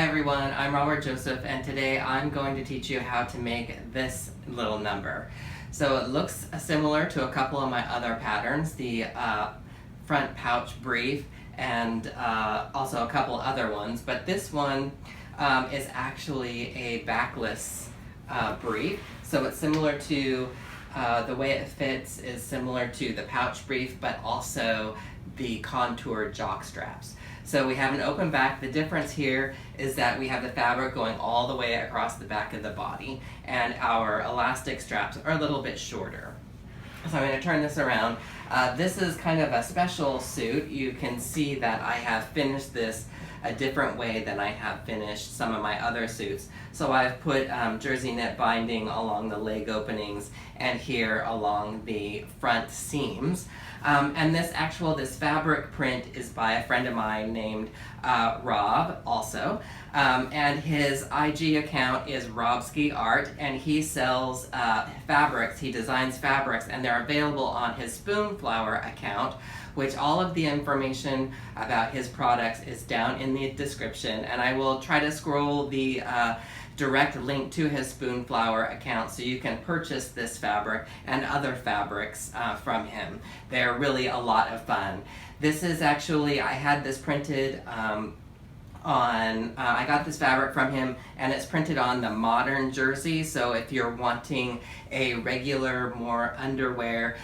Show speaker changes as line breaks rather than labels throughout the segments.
Hi everyone, I'm Robert Joseph, and today I'm going to teach you how to make this little number. So it looks similar to a couple of my other patterns, the front pouch brief and also a couple other ones, but this one is actually a backless brief. So it's similar to, the way it fits is similar to the pouch brief, but also the contoured jock straps. So we have an open back. The difference here is that we have the fabric going all the way across the back of the body, and our elastic straps are a little bit shorter. So I'm going to turn this around. This is kind of a special suit. You can see that I have finished this a different way than I have finished some of my other suits. So I've put jersey knit binding along the leg openings and here along the front seams. And this fabric print is by a friend of mine named Rob also. And his IG account is Robski Art, and he sells fabrics, he designs fabrics, and they're available on his Spoonflower account, which all of the information about his products is down in the description, and I will try to scroll the direct link to his Spoonflower account so you can purchase this fabric and other fabrics from him. They're really a lot of fun. This is actually, I had this printed I got this fabric from him, and it's printed on the modern jersey, so if you're wanting a regular, more underwear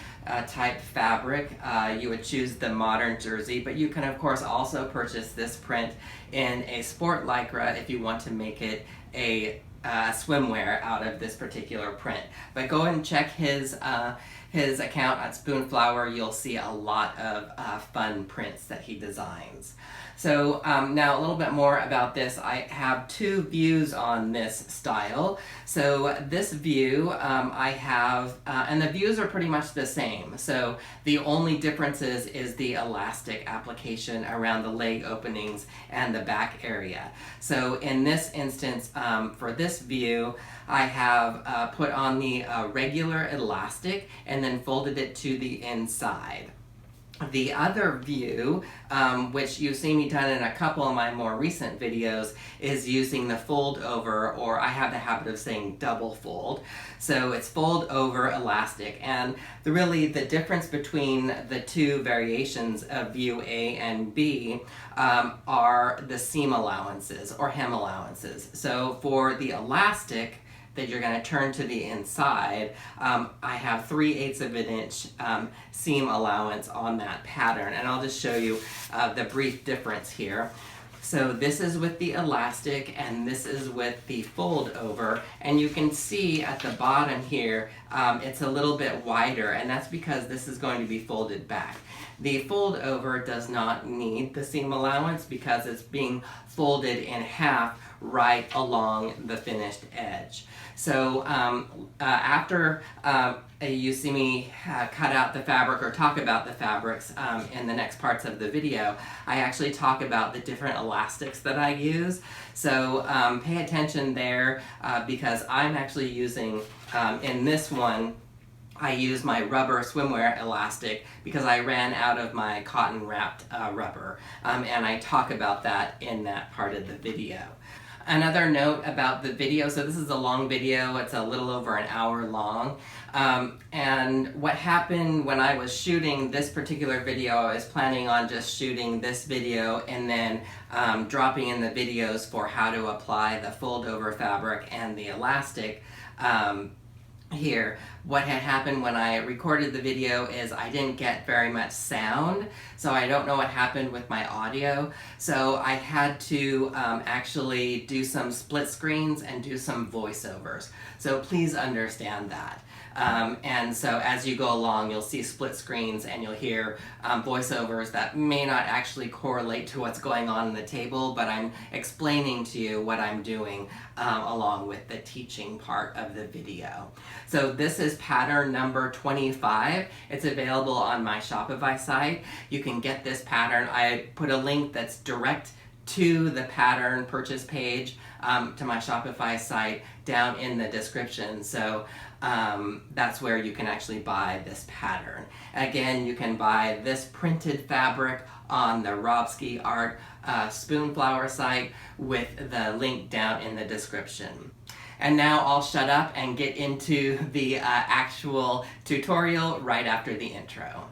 type fabric, you would choose the modern jersey, but you can of course also purchase this print in a sport lycra if you want to make it a swimwear out of this particular print. But go and check his account at Spoonflower. You'll see a lot of fun prints that he designs. So now a little bit more about this. I have two views on this style. So this view I have, and the views are pretty much the same. So the only differences is the elastic application around the leg openings and the back area. So in this instance, for this view, I have put on the regular elastic and then folded it to the inside. The other view, which you've seen me done in a couple of my more recent videos, is using the fold over, or I have the habit of saying double fold. So it's fold over elastic, and really the difference between the two variations of view A and B are the seam allowances or hem allowances. So for the elastic that you're going to turn to the inside, I have 3/8 of an inch seam allowance on that pattern, and I'll just show you the brief difference here. So this is with the elastic and this is with the fold over, and you can see at the bottom here it's a little bit wider, and that's because this is going to be folded back. The fold over does not need the seam allowance because it's being folded in half right along the finished edge. So after you see me cut out the fabric or talk about the fabrics in the next parts of the video, I actually talk about the different elastics that I use. So pay attention there because I'm actually using, in this one, I use my rubber swimwear elastic because I ran out of my cotton wrapped rubber, and I talk about that in that part of the video. Another note about the video, so this is a long video, it's a little over an hour long, and what happened when I was shooting this particular video, I was planning on just shooting this video and then dropping in the videos for how to apply the fold over fabric and the elastic here. What had happened when I recorded the video is I didn't get very much sound, so I don't know what happened with my audio. So I had to actually do some split screens and do some voiceovers. So please understand that. And so as you go along, you'll see split screens and you'll hear voiceovers that may not actually correlate to what's going on in the table, but I'm explaining to you what I'm doing along with the teaching part of the video. So this is pattern number 25. It's available on my Shopify site. You can get this pattern. I put a link that's direct to the pattern purchase page to my Shopify site down in the description. So that's where you can actually buy this pattern. Again, you can buy this printed fabric on the Robski Art Spoonflower site with the link down in the description. And now I'll shut up and get into the actual tutorial right after the intro.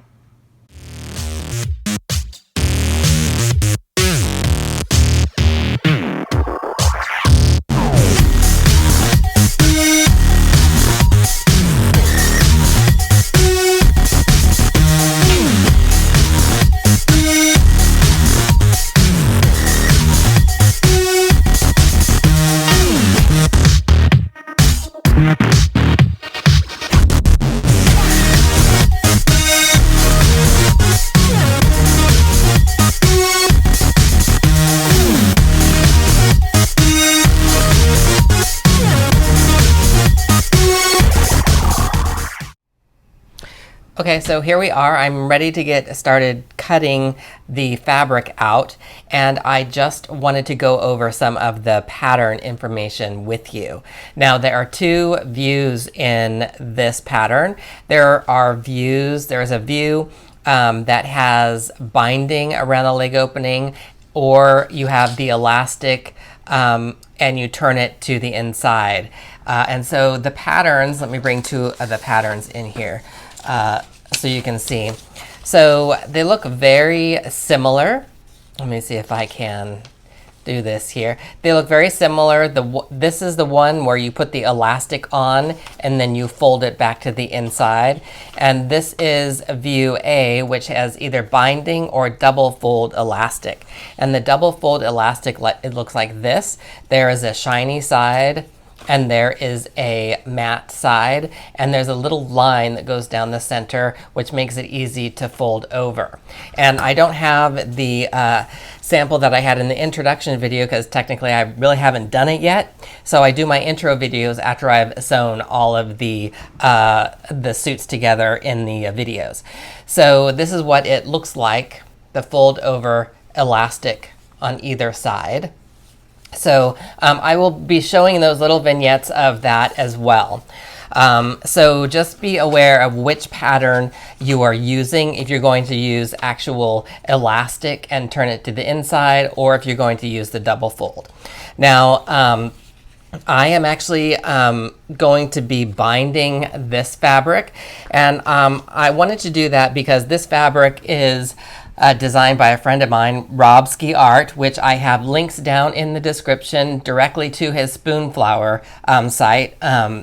Okay, so here we are. I'm ready to get started cutting the fabric out, and I just wanted to go over some of the pattern information with you. Now, there are two views in this pattern. There's a view that has binding around the leg opening, or you have the elastic and you turn it to the inside. And so the patterns, let me bring two of the patterns in here. So you can see. So they look very similar. Let me see if I can do this here. They look very similar. This is the one where you put the elastic on and then you fold it back to the inside. And this is view A, which has either binding or double fold elastic. And the double fold elastic, it looks like this. There is a shiny side, and there is a matte side, and there's a little line that goes down the center, which makes it easy to fold over. And I don't have the sample that I had in the introduction video because technically I really haven't done it yet. So I do my intro videos after I've sewn all of the suits together in the videos. So this is what it looks like, the fold over elastic on either side. So I will be showing those little vignettes of that as well. So just be aware of which pattern you are using if you're going to use actual elastic and turn it to the inside, or if you're going to use the double fold. Now, I am actually going to be binding this fabric, and I wanted to do that because this fabric is designed by a friend of mine, Robski Art, which I have links down in the description directly to his Spoonflower site,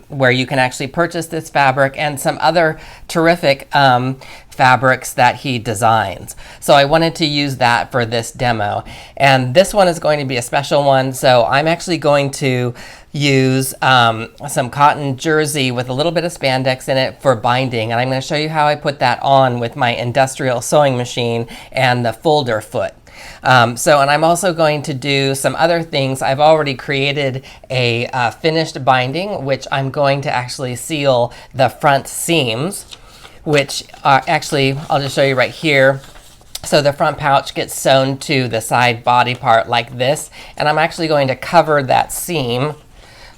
where you can actually purchase this fabric and some other terrific fabrics that he designs. So I wanted to use that for this demo. And this one is going to be a special one. So I'm actually going to use some cotton jersey with a little bit of spandex in it for binding. And I'm going to show you how I put that on with my industrial sewing machine and the folder foot. And I'm also going to do some other things. I've already created a finished binding, which I'm going to actually seal the front seams, which are actually, I'll just show you right here. So the front pouch gets sewn to the side body part like this, and I'm actually going to cover that seam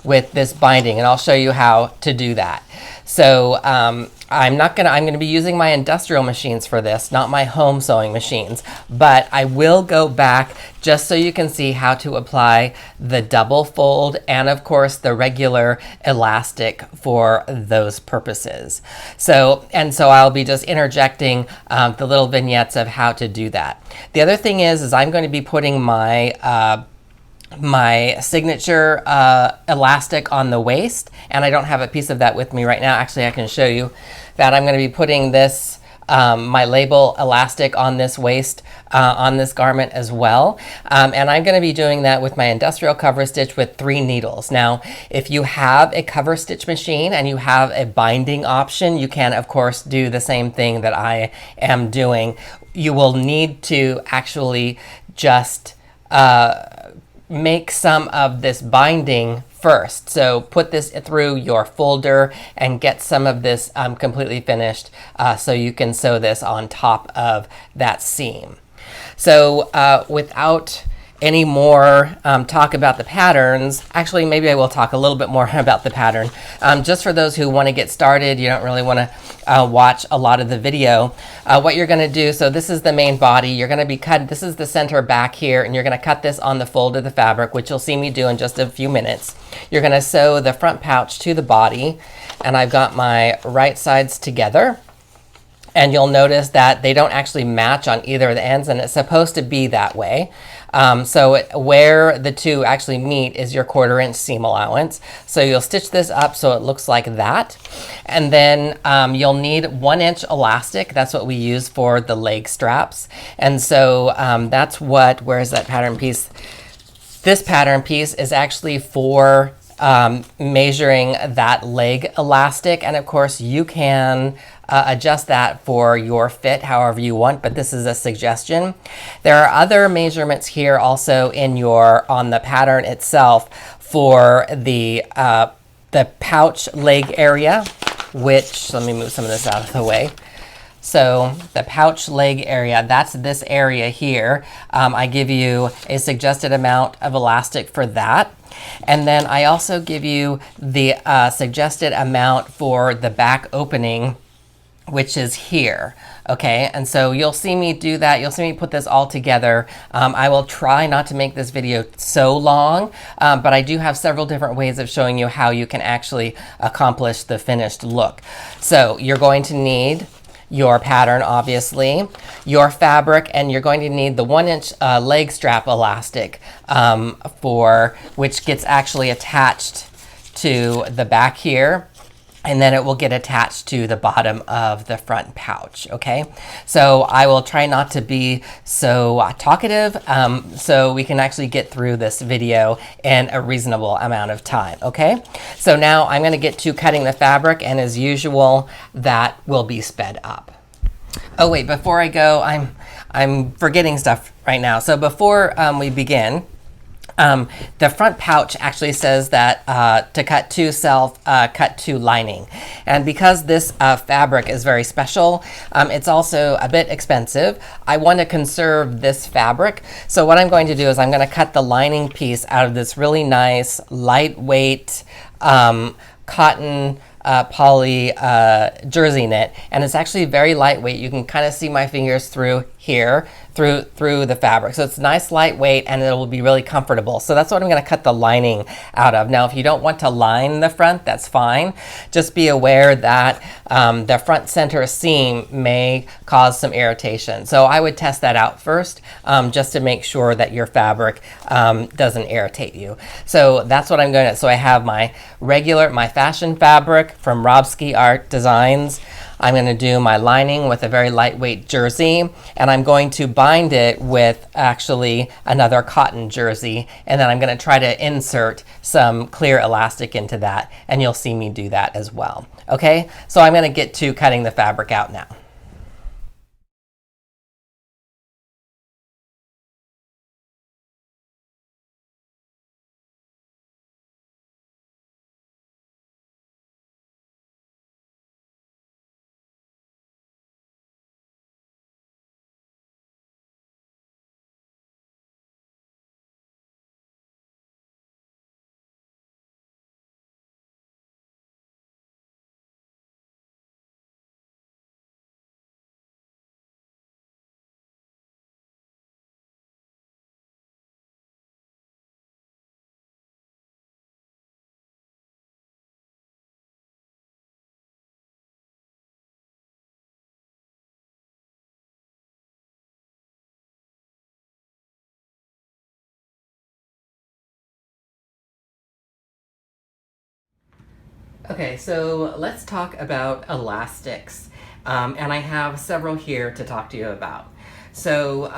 with this binding, and I'll show you how to do that. So I'm going to be using my industrial machines for this, not my home sewing machines, but I will go back just so you can see how to apply the double fold and of course the regular elastic for those purposes. So I'll be just interjecting the little vignettes of how to do that. The other thing is I'm going to be putting my my signature elastic on the waist, and I don't have a piece of that with me right now. Actually, I can show you that. I'm going to be putting this my label elastic on this waist on this garment as well, and I'm going to be doing that with my industrial cover stitch with 3 needles. Now, if you have a cover stitch machine and you have a binding option, you can of course do the same thing that I am doing. You will need to actually just make some of this binding first. So put this through your folder and get some of this completely finished so you can sew this on top of that seam. So without any more talk about the patterns, actually maybe I will talk a little bit more about the pattern. Just for those who want to get started, you don't really want to watch a lot of the video. What you're going to do, so this is the main body. You're going to be cut, this is the center back here, and you're going to cut this on the fold of the fabric, which you'll see me do in just a few minutes. You're going to sew the front pouch to the body, and I've got my right sides together. And you'll notice that they don't actually match on either of the ends, and it's supposed to be that way. Where the two actually meet is your 1/4 inch seam allowance. So you'll stitch this up so it looks like that. And then you'll need 1 inch elastic. That's what we use for the leg straps. And so that's what, where's that pattern piece? This pattern piece is actually for measuring that leg elastic. And of course you can adjust that for your fit however you want, but this is a suggestion. There are other measurements here also on the pattern itself for the pouch leg area, which, let me move some of this out of the way. So the pouch leg area, that's this area here. I give you a suggested amount of elastic for that. And then I also give you the suggested amount for the back opening, which is here. Okay, and so you'll see me do that. You'll see me put this all together. I will try not to make this video so long, but I do have several different ways of showing you how you can actually accomplish the finished look. So you're going to need your pattern, obviously, your fabric, and you're going to need the 1 inch leg strap elastic which gets actually attached to the back here. And then it will get attached to the bottom of the front pouch, okay? So I will try not to be so talkative so we can actually get through this video in a reasonable amount of time, okay? So now I'm gonna get to cutting the fabric, and as usual, that will be sped up. Oh wait, before I go, I'm forgetting stuff right now. So before we begin, the front pouch actually says that to cut to self, cut to lining. And because this fabric is very special, it's also a bit expensive. I want to conserve this fabric. So what I'm going to do is I'm going to cut the lining piece out of this really nice, lightweight cotton poly jersey knit. And it's actually very lightweight. You can kind of see my fingers through here, through the fabric. So it's nice, lightweight, and it will be really comfortable. So that's what I'm going to cut the lining out of. Now, if you don't want to line the front, that's fine. Just be aware that the front center seam may cause some irritation. So I would test that out first, just to make sure that your fabric doesn't irritate you. So that's what I'm going to, so I have my fashion fabric from Robski Art Designs. I'm going to do my lining with a very lightweight jersey, and I'm going to bind it with actually another cotton jersey, and then I'm going to try to insert some clear elastic into that, and you'll see me do that as well. Okay, so I'm going to get to cutting the fabric out now. Okay, so let's talk about elastics. And I have several here to talk to you about. So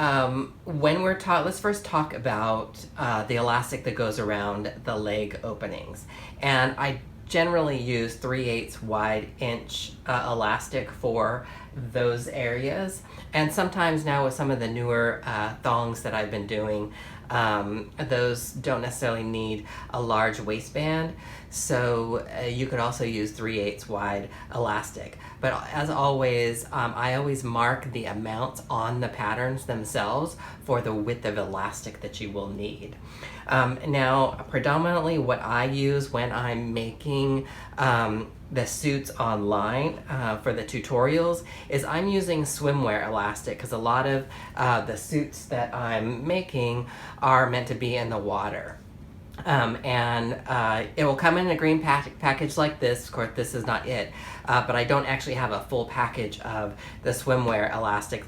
let's first talk about the elastic that goes around the leg openings. And I generally use 3/8 wide inch elastic for those areas. And sometimes now with some of the newer thongs that I've been doing, those don't necessarily need a large waistband, so you could also use 3/8 wide elastic. But as always, I always mark the amounts on the patterns themselves for the width of elastic that you will need. Now, predominantly what I use when I'm making the suits online for the tutorials is I'm using swimwear elastic, because a lot of the suits that I'm making are meant to be in the water. It will come in a green package like this. Of course, this is not it, but I don't actually have a full package of the swimwear elastic.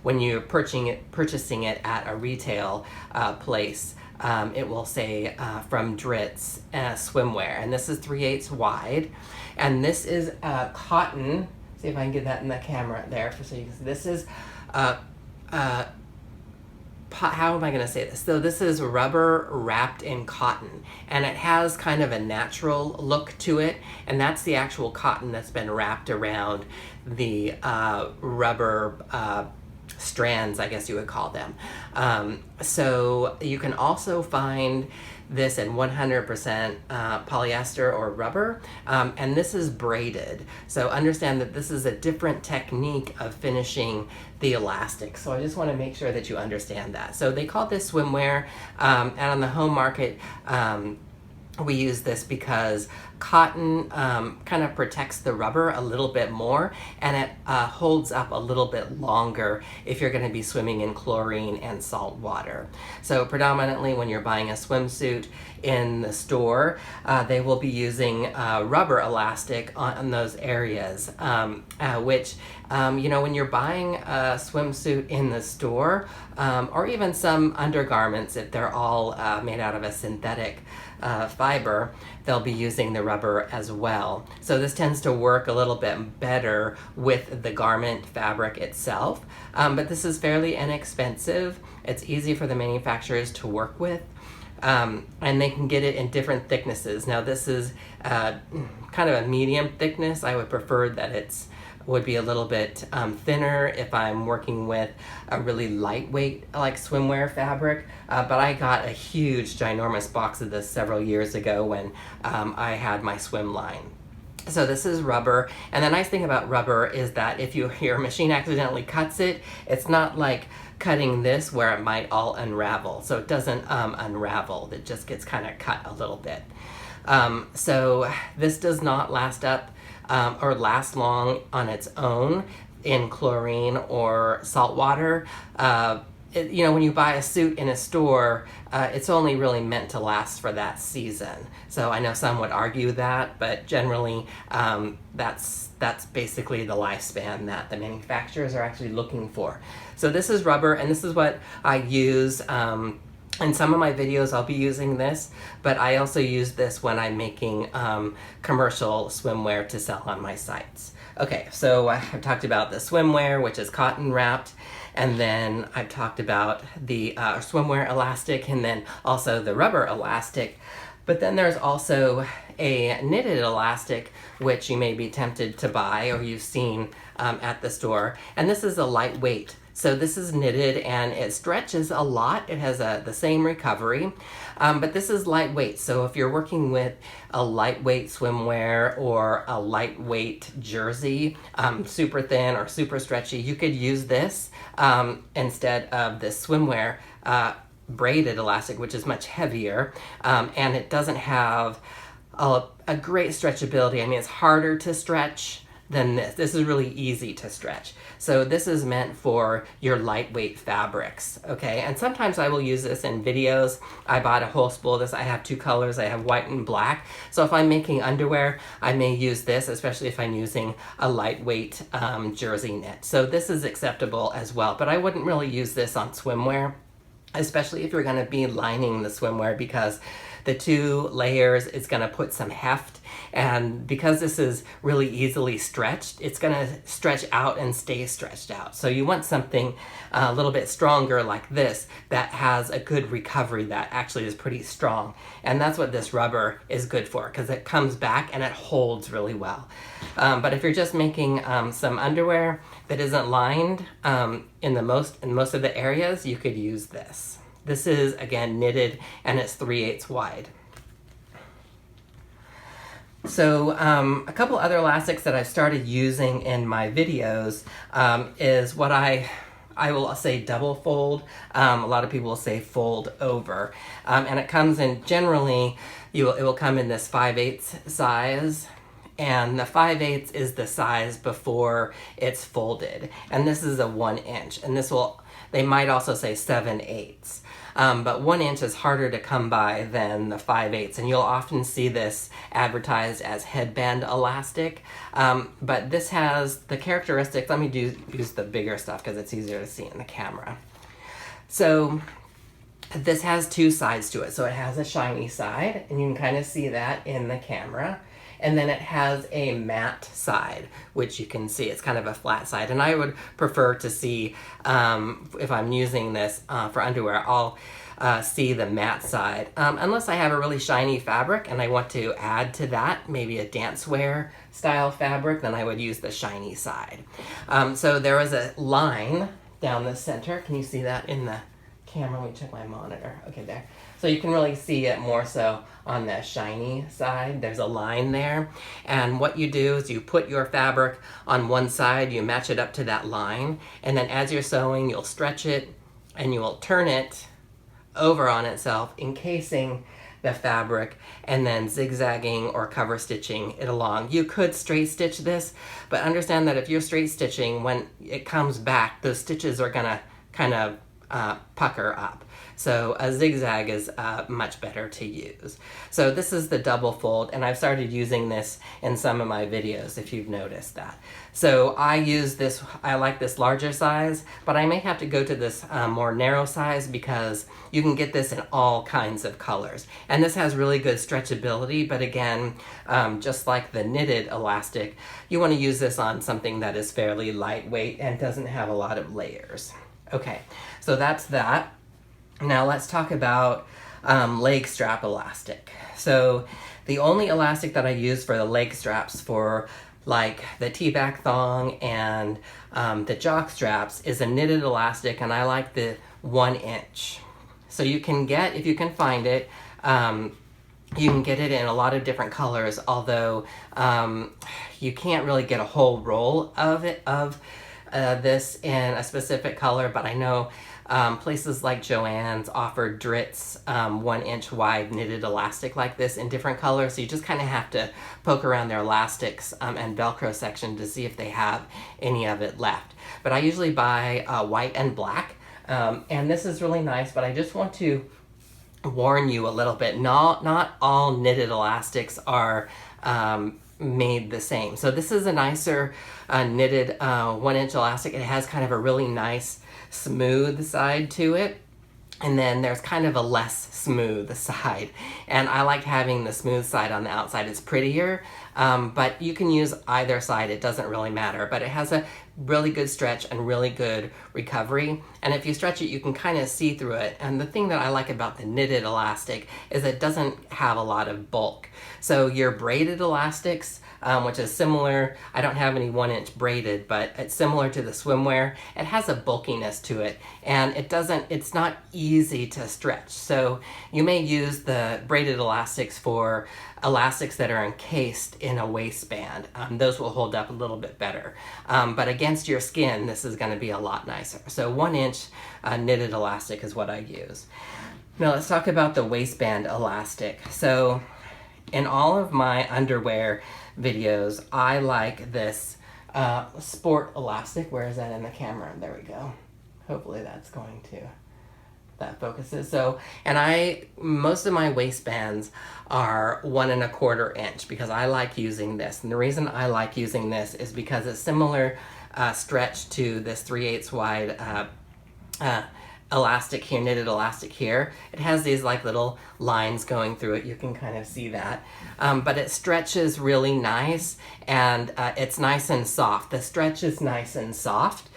When you're purchasing it at a retail place, it will say from Dritz swimwear, and this is 3/8 wide, and this is cotton. See if I can get that in the camera there, so you can see. This is how am I going to say this? So this is rubber wrapped in cotton, and it has kind of a natural look to it, and that's the actual cotton that's been wrapped around the rubber strands, I guess you would call them. So you can also find this in 100% polyester or rubber, and this is braided. So understand that this is a different technique of finishing the elastic. So I just want to make sure that you understand that. So they call this swimwear, and on the home market, we use this because cotton kind of protects the rubber a little bit more, and it holds up a little bit longer if you're going to be swimming in chlorine and salt water. So predominantly when you're buying a swimsuit in the store, they will be using rubber elastic on those areas, which when you're buying a swimsuit in the store, or even some undergarments, if they're all made out of a synthetic fiber, they'll be using the rubber as well. So this tends to work a little bit better with the garment fabric itself, but this is fairly inexpensive. It's easy for the manufacturers to work with, and they can get it in different thicknesses. Now this is kind of a medium thickness. I would prefer that would be a little bit thinner if I'm working with a really lightweight like swimwear fabric, but I got a huge ginormous box of this several years ago when I had my swim line. So this is rubber, and the nice thing about rubber is that if your machine accidentally cuts it, it's not like cutting this where it might all unravel. So it doesn't unravel, it just gets kind of cut a little bit. So this does not last up or last long on its own in chlorine or salt water. When you buy a suit in a store, it's only really meant to last for that season. So I know some would argue that, but generally that's basically the lifespan that the manufacturers are actually looking for. So this is rubber, and this is what I use. In some of my videos I'll be using this, but I also use this when I'm making commercial swimwear to sell on my sites. Okay, so I've talked about the swimwear, which is cotton wrapped, and then I've talked about the swimwear elastic, and then also the rubber elastic. But then there's also a knitted elastic, which you may be tempted to buy or you've seen at the store, and this is a lightweight. So this is knitted and it stretches a lot. It has the same recovery, but this is lightweight. So if you're working with a lightweight swimwear or a lightweight jersey, super thin or super stretchy, you could use this instead of this swimwear braided elastic, which is much heavier, and it doesn't have a great stretchability. I mean, it's harder to stretch than this. This is really easy to stretch. So this is meant for your lightweight fabrics, okay? And sometimes I will use this in videos. I bought a whole spool of this. I have two colors. I have white and black. So if I'm making underwear, I may use this, especially if I'm using a lightweight jersey knit. So this is acceptable as well, but I wouldn't really use this on swimwear, especially if you're gonna be lining the swimwear, because the two layers is gonna put some heft, and because this is really easily stretched, it's gonna stretch out and stay stretched out. So you want something a little bit stronger like this that has a good recovery, that actually is pretty strong. And that's what this rubber is good for, because it comes back and it holds really well. But if you're just making some underwear that isn't lined in most of the areas, you could use this. This is, again, knitted, and it's 3/8 wide. So a couple other elastics that I've started using in my videos is what I will say double fold. A lot of people will say fold over. And it comes in, generally, it will come in this 5/8 size. And the 5/8 is the size before it's folded. And this is a 1 inch. And they might also say 7/8. But 1 inch is harder to come by than the 5/8, and you'll often see this advertised as headband elastic. But this has the characteristics. Let me use the bigger stuff because it's easier to see in the camera. So this has two sides to it. So it has a shiny side, and you can kind of see that in the camera. And then it has a matte side, which you can see. It's kind of a flat side. And I would prefer to see, if I'm using this for underwear, I'll see the matte side. Unless I have a really shiny fabric and I want to add to that, maybe a dancewear style fabric, then I would use the shiny side. So there was a line down the center. Can you see that in the camera? Let me check my monitor. Okay, there. So you can really see it more so on the shiny side. There's a line there. And what you do is you put your fabric on one side, you match it up to that line, and then as you're sewing, you'll stretch it and you will turn it over on itself, encasing the fabric, and then zigzagging or cover stitching it along. You could straight stitch this, but understand that if you're straight stitching, when it comes back, those stitches are gonna kind of pucker up. So a zigzag is much better to use. So this is the double fold, and I've started using this in some of my videos if you've noticed that. So I use this, I like this larger size, but I may have to go to this more narrow size because you can get this in all kinds of colors. And this has really good stretchability, but again, just like the knitted elastic, you want to use this on something that is fairly lightweight and doesn't have a lot of layers. Okay, so that's that. Now let's talk about leg strap elastic. So the only elastic that I use for the leg straps for like the T-back thong and the jock straps is a knitted elastic, and I like the 1 inch. So you can get, if you can find it, you can get it in a lot of different colors, although you can't really get a whole roll of it, this in a specific color, but I know places like Joann's offer Dritz 1 inch wide knitted elastic like this in different colors, so you just kind of have to poke around their elastics and Velcro section to see if they have any of it left. But I usually buy white and black, and this is really nice, but I just want to warn you a little bit. Not all knitted elastics are made the same. So this is a nicer knitted 1 inch elastic. It has kind of a really nice smooth side to it, and then there's kind of a less smooth side, and I like having the smooth side on the outside. It's prettier, but you can use either side, it doesn't really matter, but it has a really good stretch and really good recovery, and if you stretch it you can kind of see through it. And the thing that I like about the knitted elastic is it doesn't have a lot of bulk. So your braided elastics, which is similar, I don't have any 1 inch braided, but it's similar to the swimwear. It has a bulkiness to it, and it's not easy to stretch. So you may use the braided elastics for elastics that are encased in a waistband. Those will hold up a little bit better. But against your skin, this is gonna be a lot nicer. So 1 inch knitted elastic is what I use. Now let's talk about the waistband elastic. So in all of my underwear videos, I like this sport elastic. Where is that in the camera? There we go. Hopefully that's going to, that focuses. So, and most of my waistbands are 1 1/4 inch because I like using this. And the reason I like using this is because it's similar stretch to this 3/8 wide elastic here, knitted elastic here. It has these like little lines going through it. You can kind of see that. But it stretches really nice, and it's nice and soft. The stretch is nice and soft,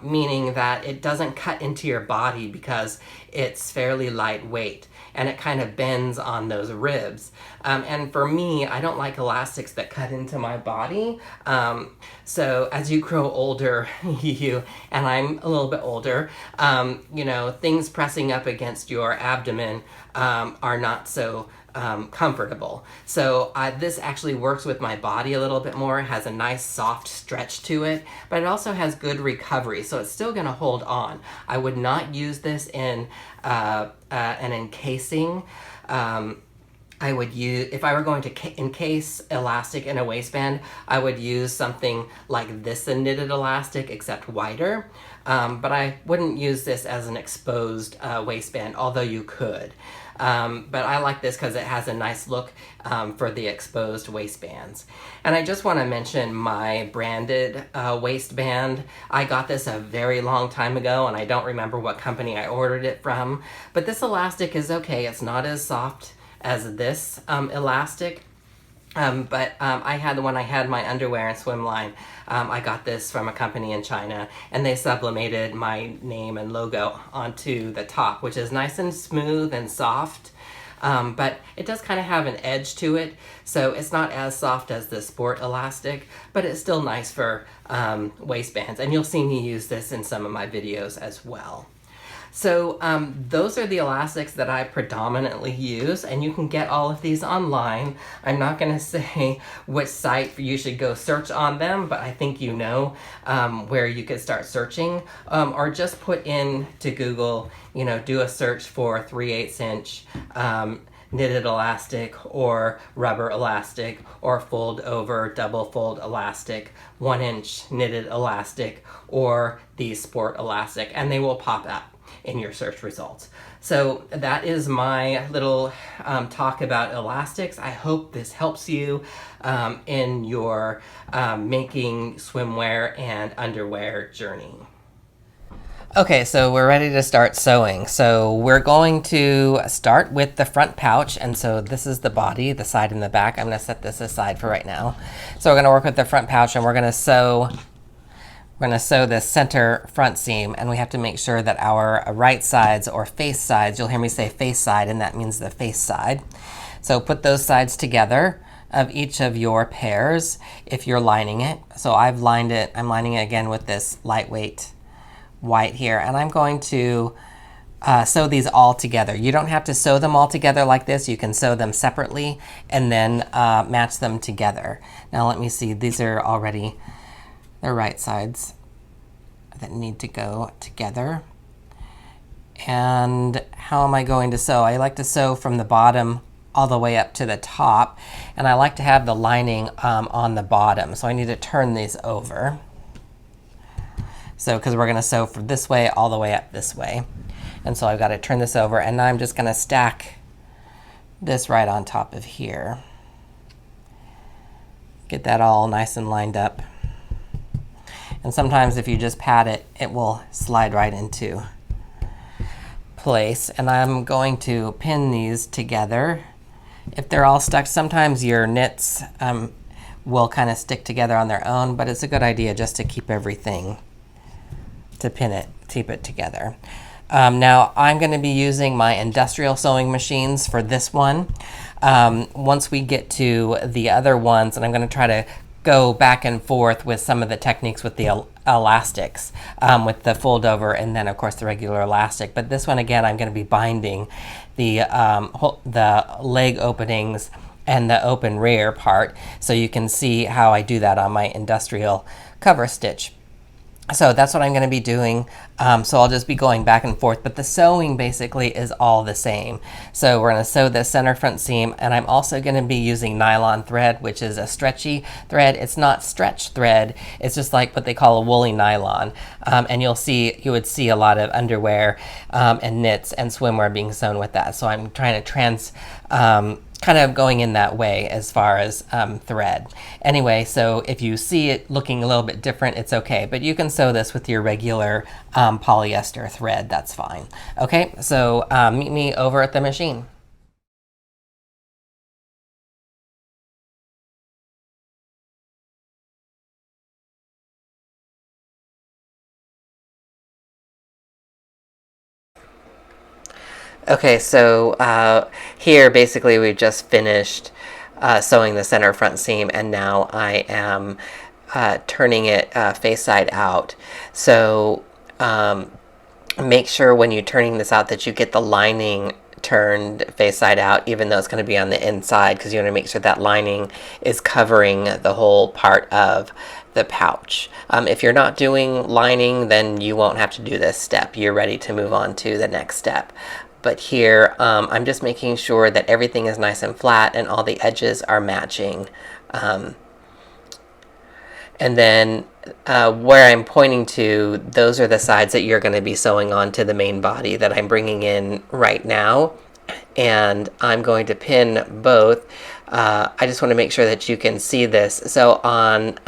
meaning that it doesn't cut into your body because it's fairly lightweight. and it kind of bends on those ribs. And for me, I don't like elastics that cut into my body. So as you grow older, and I'm a little bit older, you know, things pressing up against your abdomen are not so comfortable. So this actually works with my body a little bit more. It has a nice soft stretch to it, but it also has good recovery, so it's still going to hold on. I would not use this in an encasing. I would use, if I were going to encase elastic in a waistband, I would use something like this, a knitted elastic, except wider. But I wouldn't use this as an exposed waistband, although you could. But I like this because it has a nice look for the exposed waistbands. And I just want to mention my branded waistband. I got this a very long time ago, and I don't remember what company I ordered it from. But this elastic is okay. It's not as soft as this elastic. But I had, when I had my underwear and swim line, I got this from a company in China, and they sublimated my name and logo onto the top, which is nice and smooth and soft. But it does kind of have an edge to it, so it's not as soft as the sport elastic, but it's still nice for waistbands, and you'll see me use this in some of my videos as well. So those are the elastics that I predominantly use, and you can get all of these online. I'm not going to say which site you should go search on them, but I think you know where you could start searching, or just put in to Google, you know, do a search for 3/8 inch knitted elastic or rubber elastic or fold over double fold elastic, 1 inch knitted elastic, or the sport elastic, and they will pop up in your search results. So that is my little talk about elastics. I hope this helps you in your making swimwear and underwear journey. Okay, so we're ready to start sewing. So we're going to start with the front pouch, and so this is the body, the side and the back. I'm going to set this aside for right now. So we're going to work with the front pouch, and we're going to sew the center front seam, and we have to make sure that our right sides or face sides, you'll hear me say face side, and that means the face side. So put those sides together of each of your pairs if you're lining it. So I've lined it, I'm lining it again with this lightweight white here, and I'm going to sew these all together. You don't have to sew them all together like this. You can sew them separately and then match them together. Now let me see, these are already the right sides that need to go together. And how am I going to sew? I like to sew from the bottom all the way up to the top, and I like to have the lining on the bottom. So I need to turn these over. So, because we're gonna sew from this way all the way up this way. And so I've got to turn this over, and now I'm just gonna stack this right on top of here. Get that all nice and lined up. And sometimes if you just pat it, it will slide right into place. And I'm going to pin these together. If they're all stuck, sometimes your knits will kind of stick together on their own, but it's a good idea just to keep everything, to pin it, keep it together. Now I'm going to be using my industrial sewing machines for this one. Once we get to the other ones, and I'm going to try to go back and forth with some of the techniques with the elastics, with the fold over and then of course the regular elastic. But this one again, I'm going to be binding the leg openings and the open rear part, so you can see how I do that on my industrial cover stitch. So that's what I'm going to be doing. So I'll just be going back and forth, but the sewing basically is all the same. So we're going to sew the center front seam, and I'm also going to be using nylon thread, which is a stretchy thread. It's not stretch thread. It's just like what they call a woolly nylon. And you would see a lot of underwear and knits and swimwear being sewn with that. So I'm trying to kind of going in that way as far as thread. Anyway, so if you see it looking a little bit different, it's okay, but you can sew this with your regular polyester thread, that's fine. Okay, so meet me over at the machine. Okay, so here basically we've just finished sewing the center front seam, and now I am turning it face side out. So make sure when you're turning this out that you get the lining turned face side out, even though it's going to be on the inside, because you want to make sure that lining is covering the whole part of the pouch. If you're not doing lining, then you won't have to do this step. You're ready to move on to the next step. But here, I'm just making sure that everything is nice and flat and all the edges are matching. And then where I'm pointing to, those are the sides that you're going to be sewing on to the main body that I'm bringing in right now. And I'm going to pin both. I just want to make sure that you can see this. So on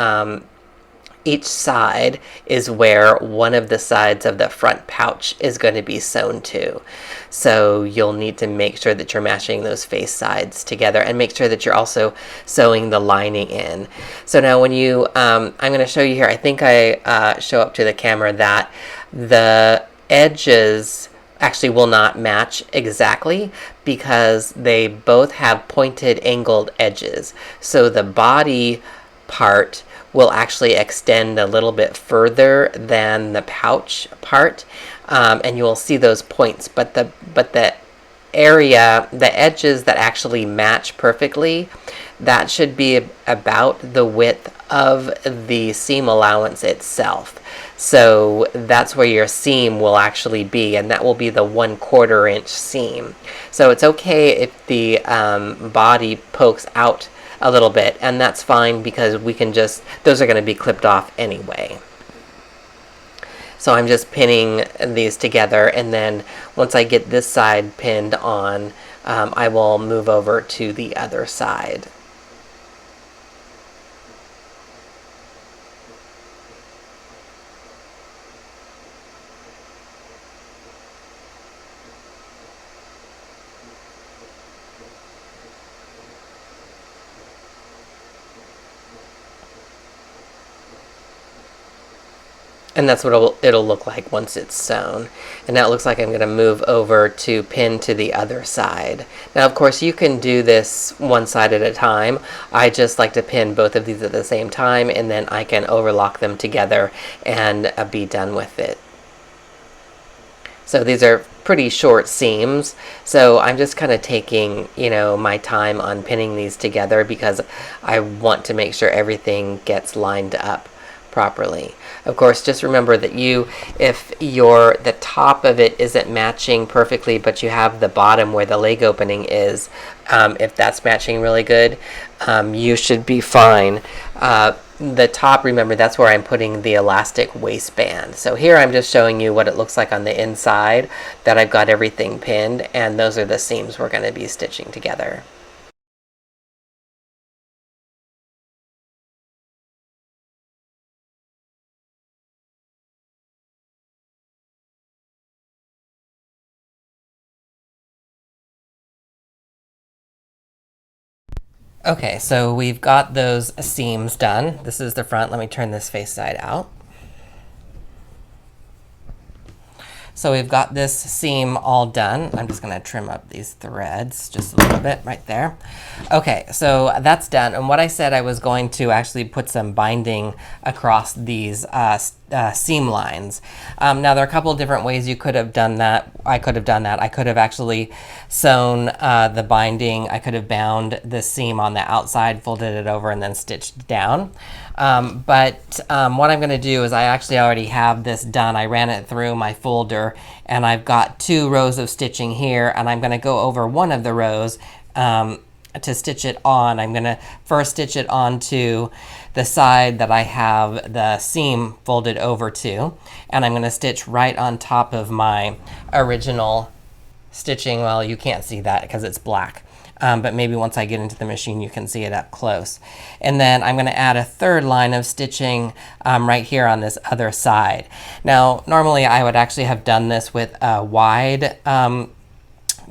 each side is where one of the sides of the front pouch is going to be sewn to. So you'll need to make sure that you're matching those face sides together, and make sure that you're also sewing the lining in. So now when you, I'm going to show you here, I think I show up to the camera that the edges actually will not match exactly because they both have pointed angled edges. So the body part will actually extend a little bit further than the pouch part, and you will see those points, but the area, the edges that actually match perfectly, that should be about the width of the seam allowance itself. So that's where your seam will actually be, and that will be the 1/4 inch seam. So it's okay if the body pokes out a little bit, and that's fine because we can just, those are going to be clipped off anyway. So I'm just pinning these together, and then once I get this side pinned on, I will move over to the other side. And that's what it'll look like once it's sewn. And now it looks like I'm going to move over to pin to the other side. Now, of course, you can do this one side at a time. I just like to pin both of these at the same time, and then I can overlock them together and be done with it. So these are pretty short seams, so I'm just kind of taking, my time on pinning these together because I want to make sure everything gets lined up properly. Of course, just remember that if the top of it isn't matching perfectly, but you have the bottom where the leg opening is, if that's matching really good, you should be fine. The top, remember, that's where I'm putting the elastic waistband. So here I'm just showing you what it looks like on the inside, that I've got everything pinned, and those are the seams we're going to be stitching together. Okay, so we've got those seams done. This is the front. Let me turn this face side out. So we've got this seam all done. I'm just going to trim up these threads just a little bit right there. Okay, so that's done. And what I said, I was going to actually put some binding across these seam lines. Now, there are a couple of different ways you could have done that. I could have done that. I could have actually sewn the binding. I could have bound the seam on the outside, folded it over, and then stitched down. But what I'm going to do is I actually already have this done. I ran it through my folder, and I've got 2 rows of stitching here, and I'm going to go over one of the rows to stitch it on. I'm going to first stitch it onto the side that I have the seam folded over to, and I'm going to stitch right on top of my original stitching. Well, you can't see that because it's black. But maybe once I get into the machine you can see it up close. And then I'm going to add a third line of stitching right here on this other side. Now, normally I would actually have done this with a wide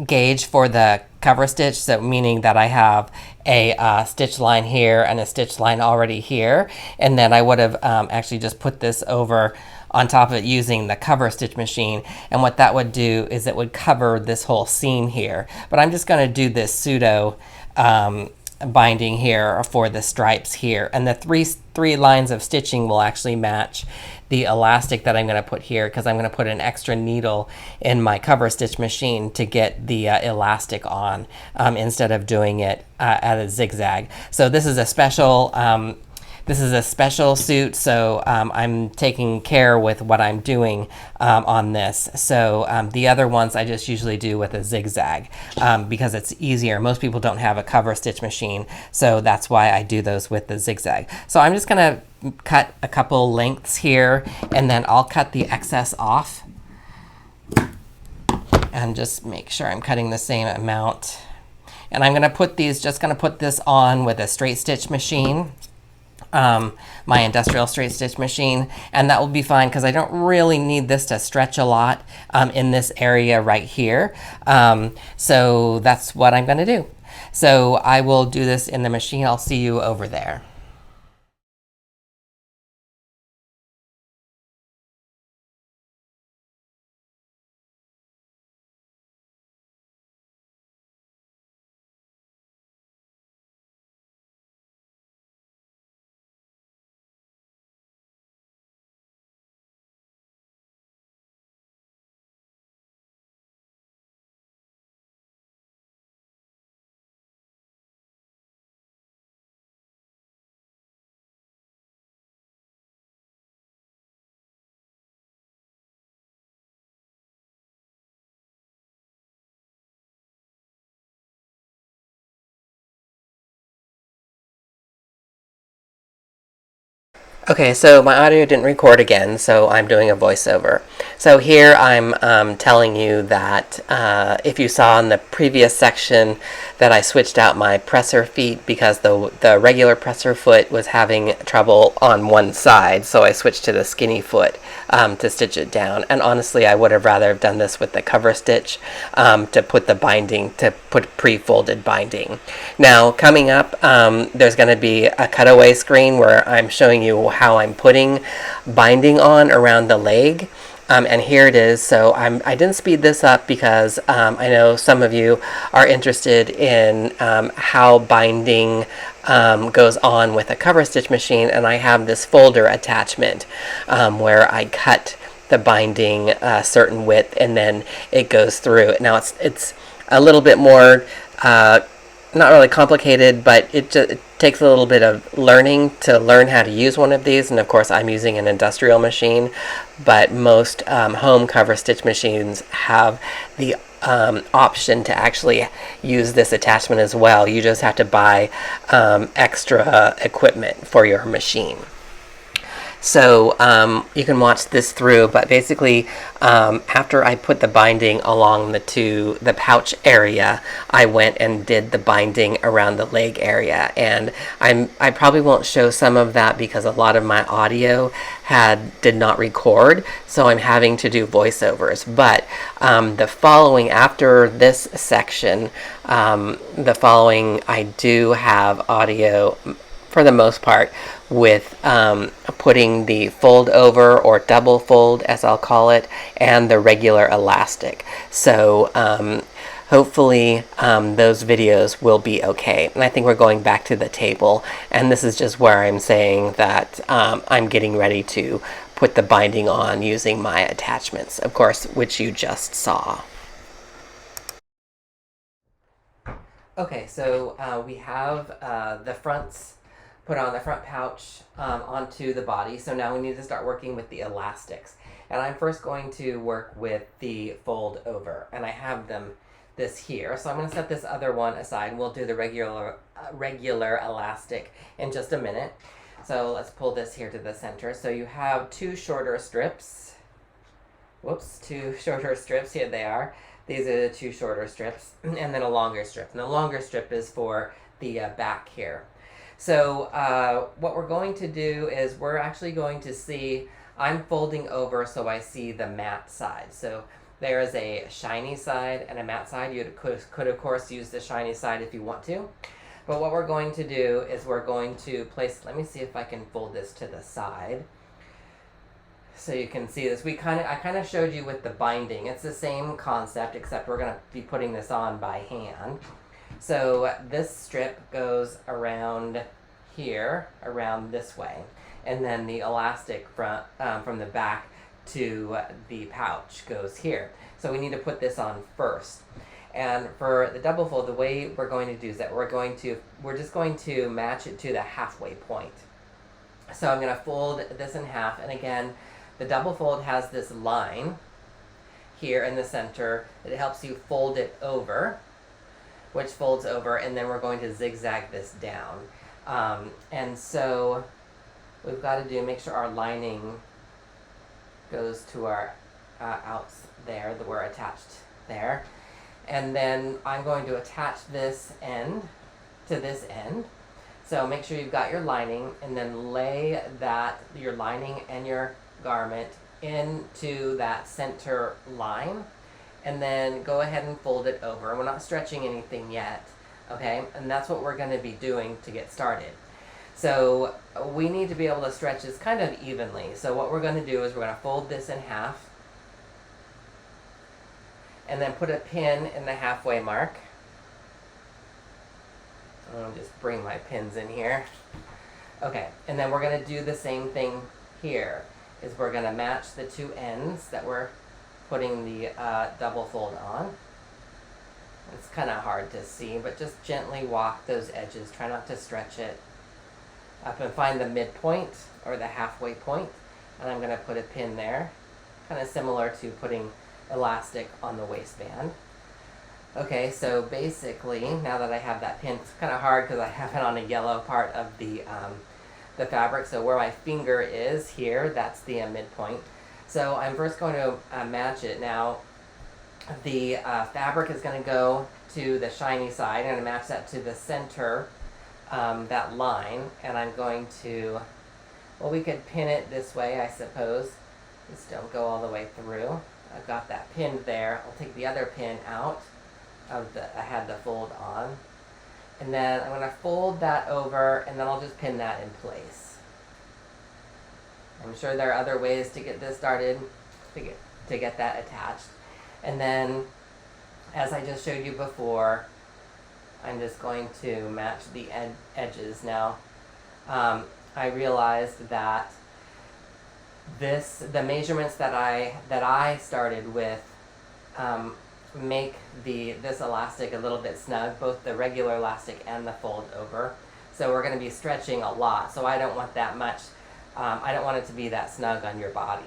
gauge for the cover stitch, so meaning that I have a stitch line here and a stitch line already here, and then I would have actually just put this over on top of it using the cover stitch machine. And what that would do is it would cover this whole seam here. But I'm just going to do this pseudo binding here for the stripes here. And the three lines of stitching will actually match the elastic that I'm going to put here, because I'm going to put an extra needle in my cover stitch machine to get the elastic on instead of doing it at a zigzag. So this is a special suit, so I'm taking care with what I'm doing on this. So the other ones I just usually do with a zigzag because it's easier. Most people don't have a cover stitch machine, so that's why I do those with the zigzag. So I'm just going to cut a couple lengths here, and then I'll cut the excess off and just make sure I'm cutting the same amount. And I'm going to put these, just going to put this on with a straight stitch machine. My industrial straight stitch machine, and that will be fine because I don't really need this to stretch a lot in this area right here. So that's what I'm going to do. So I will do this in the machine. I'll see you over there. Okay, so my audio didn't record again, so I'm doing a voiceover. So here I'm telling you that if you saw in the previous section that I switched out my presser feet because the regular presser foot was having trouble on one side, so I switched to the skinny foot to stitch it down. And honestly, I would have rather have done this with the cover stitch to put the binding, to put pre-folded binding. Now, coming up, there's going to be a cutaway screen where I'm showing you how I'm putting binding on around the leg. And here it is. So I didn't speed this up because I know some of you are interested in how binding goes on with a cover stitch machine, and I have this folder attachment where I cut the binding a certain width and then it goes through. Now it's a little bit more not really complicated, but it takes a little bit of learning to learn how to use one of these. And of course I'm using an industrial machine, but most home cover stitch machines have the option to actually use this attachment as well. You just have to buy extra equipment for your machine. So you can watch this through, but basically after I put the binding along the pouch area, I went and did the binding around the leg area. And I probably won't show some of that because a lot of my audio did not record, so I'm having to do voiceovers. But the following, after this section, the following I do have audio for the most part with putting the fold over, or double fold as I'll call it, and the regular elastic. So hopefully those videos will be okay. And I think we're going back to the table, and this is just where I'm saying that I'm getting ready to put the binding on using my attachments, of course, which you just saw. Okay, so we have the fronts put on, the front pouch onto the body. So now we need to start working with the elastics. And I'm first going to work with the fold over, and I have this here. So I'm going to set this other one aside, and we'll do the regular elastic in just a minute. So let's pull this here to the center. So you have two shorter strips. Whoops, two shorter strips. Here they are. These are the two shorter strips, and then a longer strip. And the longer strip is for the back here. So what we're going to do is we're actually going to see, I'm folding over so I see the matte side. So there is a shiny side and a matte side. You could of course use the shiny side if you want to. But what we're going to do is we're going to place, let me see if I can fold this to the side. So you can see this. I kind of showed you with the binding. It's the same concept, except we're going to be putting this on by hand. So this strip goes around here, around this way, and then the elastic from the back to the pouch goes here. So we need to put this on first. And for the double fold, the way we're going to do is that we're just going to match it to the halfway point. So I'm going to fold this in half, and again, the double fold has this line here in the center that helps you fold it over, which folds over, and then we're going to zigzag this down. And so we've got to make sure our lining goes to our outs there, that we're attached there. And then I'm going to attach this end to this end. So make sure you've got your lining, and then lay your lining and your garment into that center line, and then go ahead and fold it over. We're not stretching anything yet, okay? And that's what we're going to be doing to get started. So we need to be able to stretch this kind of evenly. So what we're going to do is we're going to fold this in half, and then put a pin in the halfway mark. I'll just bring my pins in here. Okay, and then we're going to do the same thing here. Is we're going to match the two ends that we're putting the double fold on. It's kind of hard to see, but just gently walk those edges. Try not to stretch it up, and find the midpoint or the halfway point. And I'm going to put a pin there, kind of similar to putting elastic on the waistband. Okay, so basically, now that I have that pin, it's kind of hard because I have it on a yellow part of the fabric. So where my finger is here, that's the midpoint. So I'm first going to match it. Now, the fabric is going to go to the shiny side. I'm going to match that to the center, that line, and I'm going to, well, we could pin it this way, I suppose. Just don't go all the way through. I've got that pinned there. I'll take the other pin out I had the fold on. And then I'm going to fold that over, and then I'll just pin that in place. I'm sure there are other ways to get this started, to get that attached. And then, as I just showed you before, I'm just going to match the edges. Now, I realized that the measurements that I started with make this elastic a little bit snug, both the regular elastic and the fold over. So we're going to be stretching a lot, so I don't want that much, I don't want it to be that snug on your body.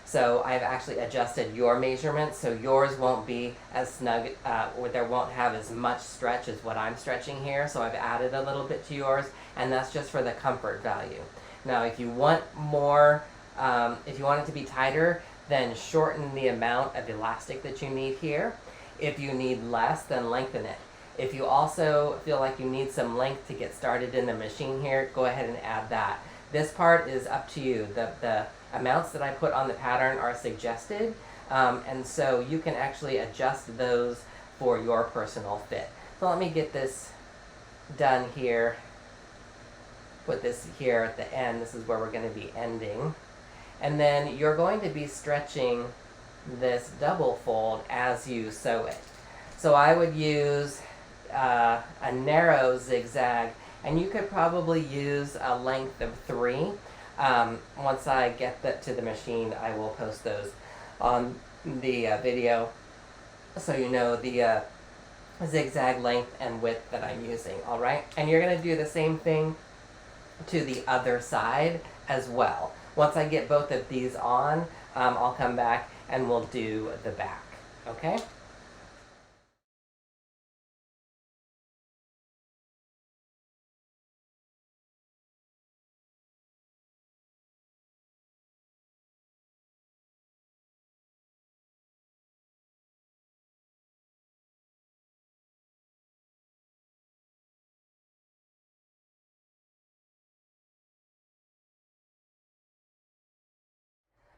So I've actually adjusted your measurements, so yours won't be as snug, or there won't have as much stretch as what I'm stretching here. So I've added a little bit to yours, and that's just for the comfort value. Now if you want more, if you want it to be tighter, then shorten the amount of elastic that you need here. If you need less, then lengthen it. If you also feel like you need some length to get started in the machine here, go ahead and add that. This part is up to you. The amounts that I put on the pattern are suggested, and so you can actually adjust those for your personal fit. So let me get this done here. Put this here at the end. This is where we're going to be ending. And then you're going to be stretching this double fold as you sew it. So I would use a narrow zigzag, and you could probably use a length of 3. Once I get that to the machine, I will post those on the video, so you know the zigzag length and width that I'm using. All right, and you're going to do the same thing to the other side as well. Once I get both of these on, I'll come back and we'll do the back, okay?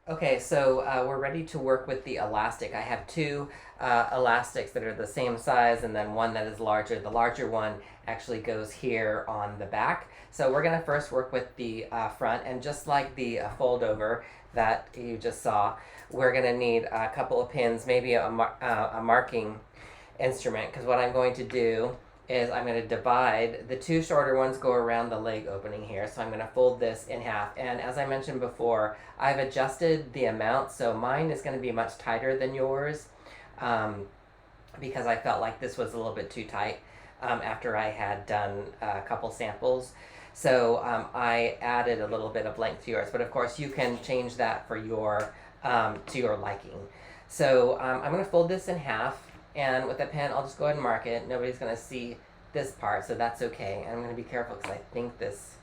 Okay, so we're ready to work with the elastic. I have two elastics that are the same size and then one that is larger. The larger one actually goes here on the back. So we're going to first work with the front, and just like the fold over that you just saw, we're going to need a couple of pins, maybe a marking instrument, because what I'm going to do is I'm going to divide the two shorter ones go around the leg opening here. So I'm going to fold this in half, and as I mentioned before, I've adjusted the amount, so mine is going to be much tighter than yours, because I felt like this was a little bit too tight after I had done a couple samples. So I added a little bit of length to yours, but of course you can change that for your to your liking. So I'm going to fold this in half, and with a pen I'll just go ahead and mark it. Nobody's going to see this part, so that's okay. I'm going to be careful because I think this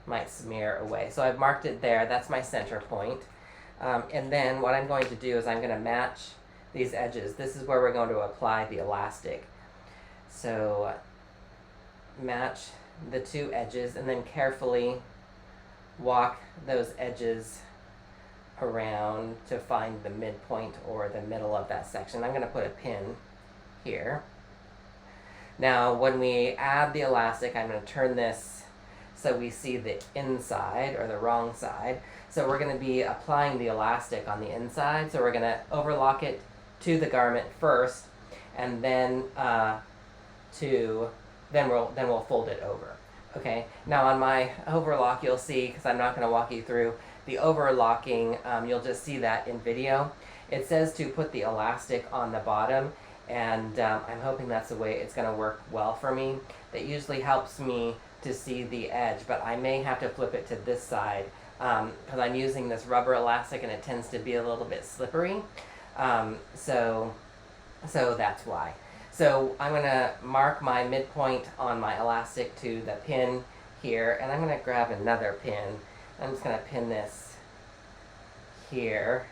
might smear away. So I've marked it there. That's my center point. And then what I'm going to do is I'm going to match these edges. This is where we're going to apply the elastic. So match the two edges and then carefully walk those edges around to find the midpoint or the middle of that section. I'm going to put a pin here. Now when we add the elastic, I'm going to turn this so we see the inside or the wrong side. So we're going to be applying the elastic on the inside. So we're going to overlock it to the garment first, and then we'll fold it over. Okay. Now on my overlock, you'll see, because I'm not going to walk you through the overlocking, you'll just see that in video. It says to put the elastic on the bottom, and I'm hoping that's the way it's going to work well for me. That usually helps me to see the edge, but I may have to flip it to this side because I'm using this rubber elastic and it tends to be a little bit slippery. So that's why. So I'm going to mark my midpoint on my elastic to the pin here, and I'm going to grab another pin. I'm just going to pin this here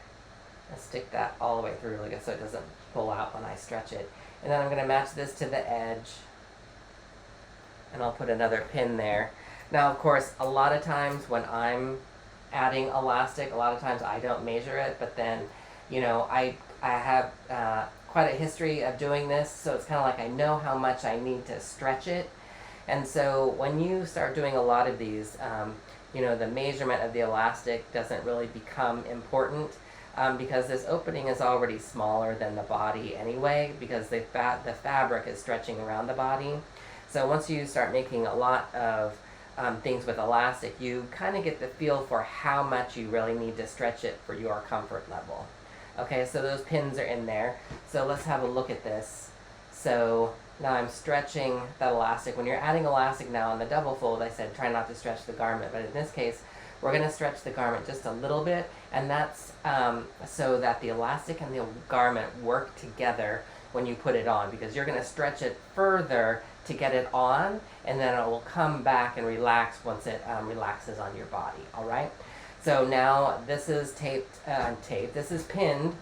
and stick that all the way through really good so it doesn't pull out when I stretch it. And then I'm going to match this to the edge, and I'll put another pin there. Now, of course, a lot of times when I'm adding elastic, a lot of times I don't measure it, but then, you know, I have quite a history of doing this, so it's kind of like I know how much I need to stretch it. And so when you start doing a lot of these, you know, the measurement of the elastic doesn't really become important because this opening is already smaller than the body anyway, because the fabric is stretching around the body. So once you start making a lot of things with elastic, you kind of get the feel for how much you really need to stretch it for your comfort level. Okay, so those pins are in there. So let's have a look at this. So now I'm stretching that elastic. When you're adding elastic now on the double fold, I said try not to stretch the garment, but in this case, we're going to stretch the garment just a little bit, and that's so that the elastic and the garment work together when you put it on, because you're going to stretch it further to get it on, and then it will come back and relax once it relaxes on your body. All right. So now this is this is pinned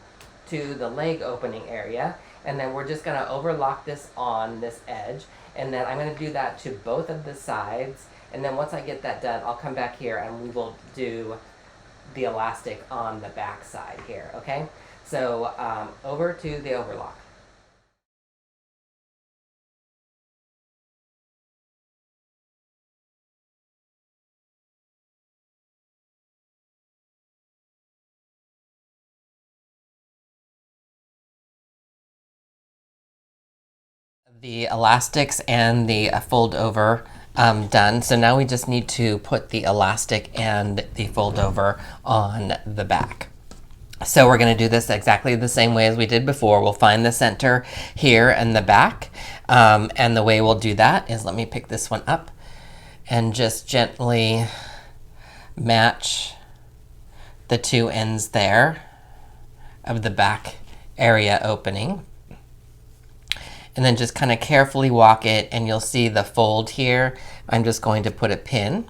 to the leg opening area, and then we're just going to overlock this on this edge, and then I'm going to do that to both of the sides, and then once I get that done, I'll come back here and we will do the elastic on the back side here. Okay, so over to the overlock. The elastics and the fold over done. So now we just need to put the elastic and the fold over on the back. So we're going to do this exactly the same way as we did before. We'll find the center here and the back. And the way we'll do that is, let me pick this one up and just gently match the two ends there of the back area opening. And then just kind of carefully walk it, and you'll see the fold here. I'm just going to put a pin.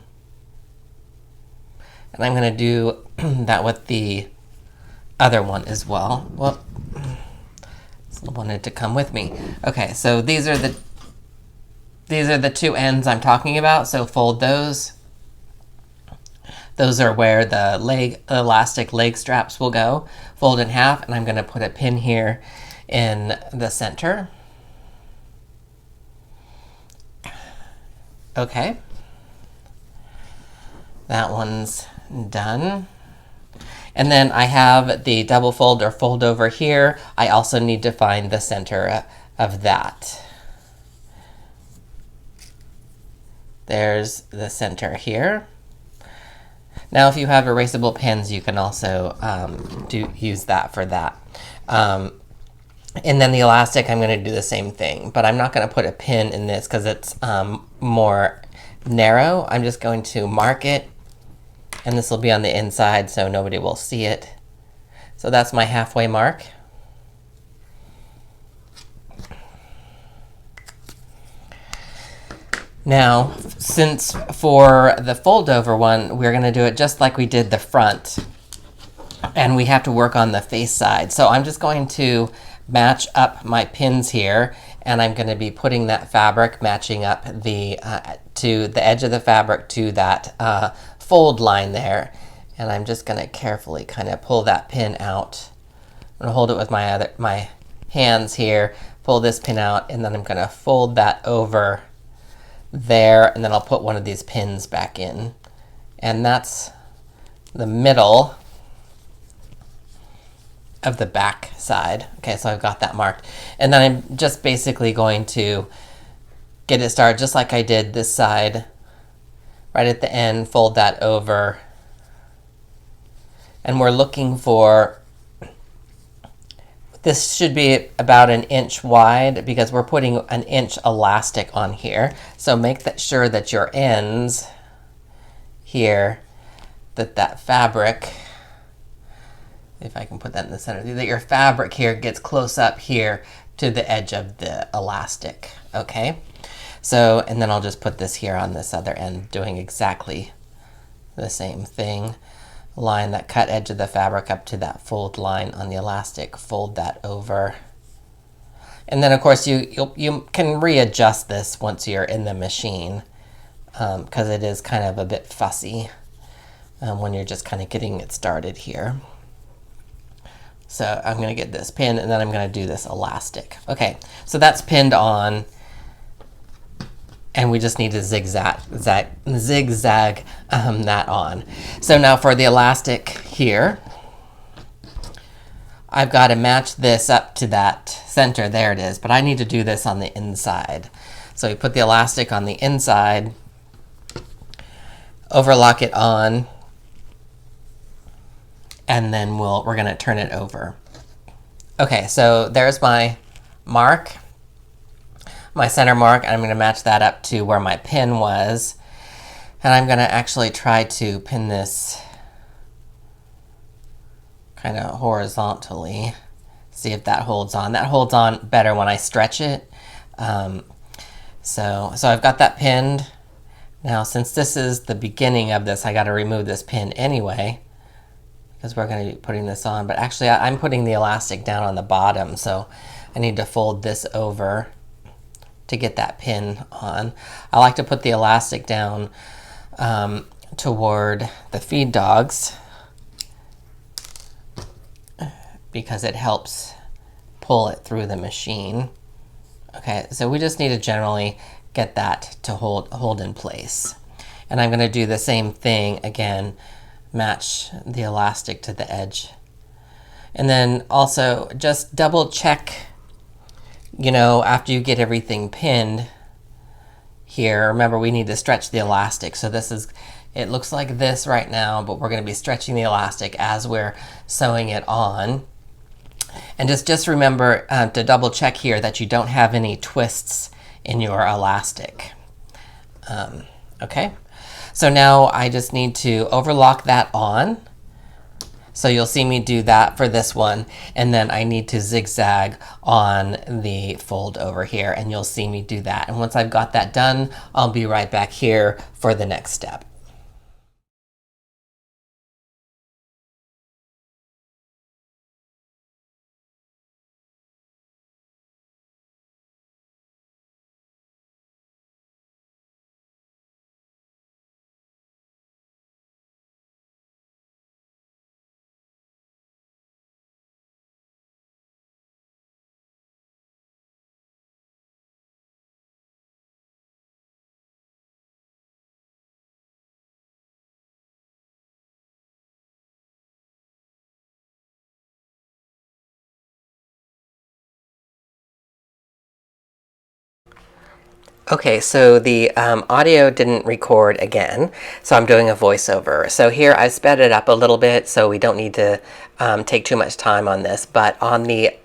And I'm going to do that with the other one as well. Well, I wanted to come with me. Okay, so these are the two ends I'm talking about. So fold those Those are where the elastic leg straps will go. Fold in half, and I'm going to put a pin here in the center. Okay. That one's done. And then I have the double fold or fold over here. I also need to find the center of that. There's the center here. Now, if you have erasable pins, you can also use that for that. And then the elastic, I'm going to do the same thing, but I'm not going to put a pin in this because it's more narrow. I'm just going to mark it, and this will be on the inside so nobody will see it. So that's my halfway mark. Now, since for the fold over one, we're going to do it just like we did the front, and we have to work on the face side. So I'm just going to match up my pins here, and I'm going to be putting that fabric, matching up the to the edge of the fabric to that fold line there. And I'm just going to carefully kind of pull that pin out. I'm going to hold it with my hands here, pull this pin out, and then I'm going to fold that over there, and then I'll put one of these pins back in. And that's the middle of the back side. Okay, so I've got that marked. And then I'm just basically going to get it started just like I did this side. Right at the end, fold that over. And we're looking for, this should be about 1 inch wide because we're putting 1 inch elastic on here. So make sure that your ends here, that fabric, if I can put that in the center, that your fabric here gets close up here to the edge of the elastic, okay? So, and then I'll just put this here on this other end, doing exactly the same thing. Line that cut edge of the fabric up to that fold line on the elastic, fold that over. And then of course you can readjust this once you're in the machine because it is kind of a bit fussy when you're just kind of getting it started here. So I'm going to get this pinned, and then I'm going to do this elastic. Okay, so that's pinned on, and we just need to zigzag that on. So now for the elastic here, I've got to match this up to that center. There it is, but I need to do this on the inside. So we put the elastic on the inside, overlock it on, and then we're going to turn it over. Okay, so there's my mark, my center mark, and I'm going to match that up to where my pin was. And I'm going to actually try to pin this kind of horizontally, see if that holds on. That holds on better when I stretch it. So I've got that pinned. Now, since this is the beginning of this, I got to remove this pin anyway, because we're going to be putting this on. But actually, I'm putting the elastic down on the bottom, so I need to fold this over to get that pin on. I like to put the elastic down toward the feed dogs because it helps pull it through the machine. Okay, so we just need to generally get that to hold in place. And I'm going to do the same thing again, match the elastic to the edge. And then also just double check, you know, after you get everything pinned here. Remember, we need to stretch the elastic. So this is, it looks like this right now, but we're going to be stretching the elastic as we're sewing it on. And just remember to double check here that you don't have any twists in your elastic. Okay, so now I just need to overlock that on. So you'll see me do that for this one, and then I need to zigzag on the fold over here, and you'll see me do that. And once I've got that done, I'll be right back here for the next step. Okay, so the audio didn't record again, so I'm doing a voiceover. So here I sped it up a little bit so we don't need to take too much time on this, but on the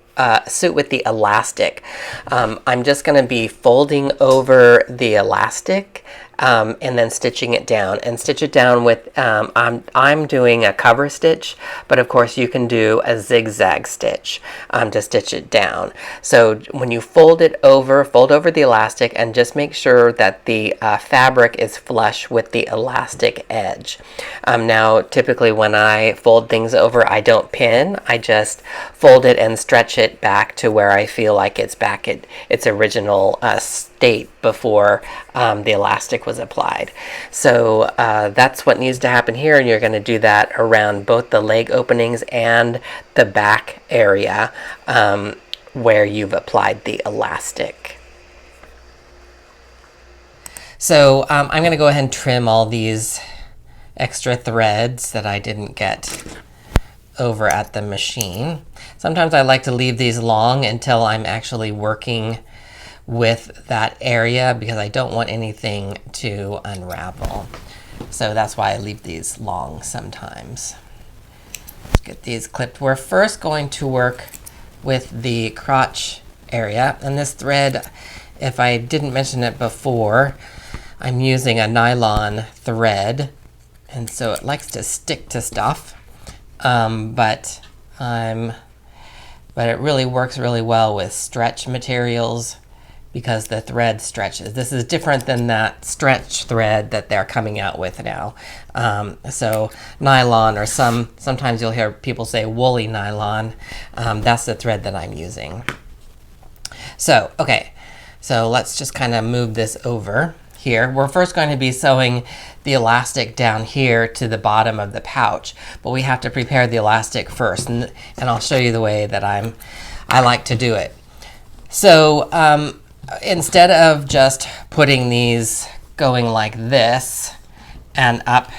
suit with the elastic, I'm just going to be folding over the elastic and then stitching it down, and stitch it down with I'm doing a cover stitch, but of course you can do a zigzag stitch to stitch it down. So when you fold over the elastic, and just make sure that the fabric is flush with the elastic edge. Now typically when I fold things over, I don't pin, I just fold it and stretch it back to where I feel like it's back at its original state before the elastic was applied. So that's what needs to happen here, and you're going to do that around both the leg openings and the back area where you've applied the elastic. So I'm going to go ahead and trim all these extra threads that I didn't get over at the machine. Sometimes I like to leave these long until I'm actually working with that area, because I don't want anything to unravel. So that's why I leave these long sometimes. Let's get these clipped. We're first going to work with the crotch area, and this thread, if I didn't mention it before, I'm using a nylon thread, and so it likes to stick to stuff, but it really works really well with stretch materials because the thread stretches. This is different than that stretch thread that they're coming out with now. So nylon, or sometimes you'll hear people say woolly nylon. That's the thread that I'm using. So, okay, so let's just kind of move this over here. We're first going to be sewing the elastic down here to the bottom of the pouch, but we have to prepare the elastic first, and I'll show you the way that I like to do it. So instead of just putting these going like this and up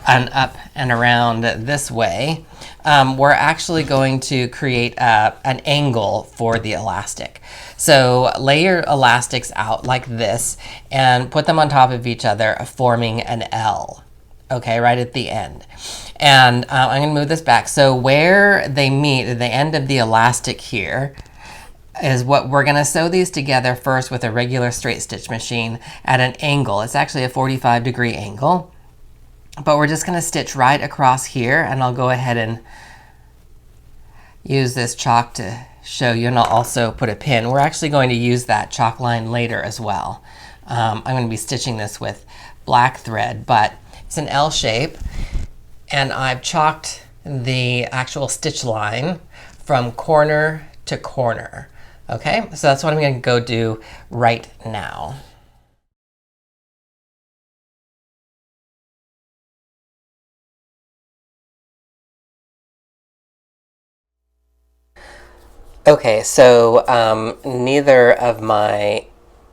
and around this way, we're actually going to create an angle for the elastic. So lay your elastics out like this and put them on top of each other, forming an L, okay, right at the end. And I'm going to move this back. So where they meet at the end of the elastic here is what we're going to sew these together first with a regular straight stitch machine at an angle. It's actually a 45-degree angle, but we're just going to stitch right across here, and I'll go ahead and use this chalk to show you, and I'll also put a pin. We're actually going to use that chalk line later as well. I'm going to be stitching this with black thread, but it's an L shape, and I've chalked the actual stitch line from corner to corner. Okay, so that's what I'm going to go do right now. Okay, so neither of my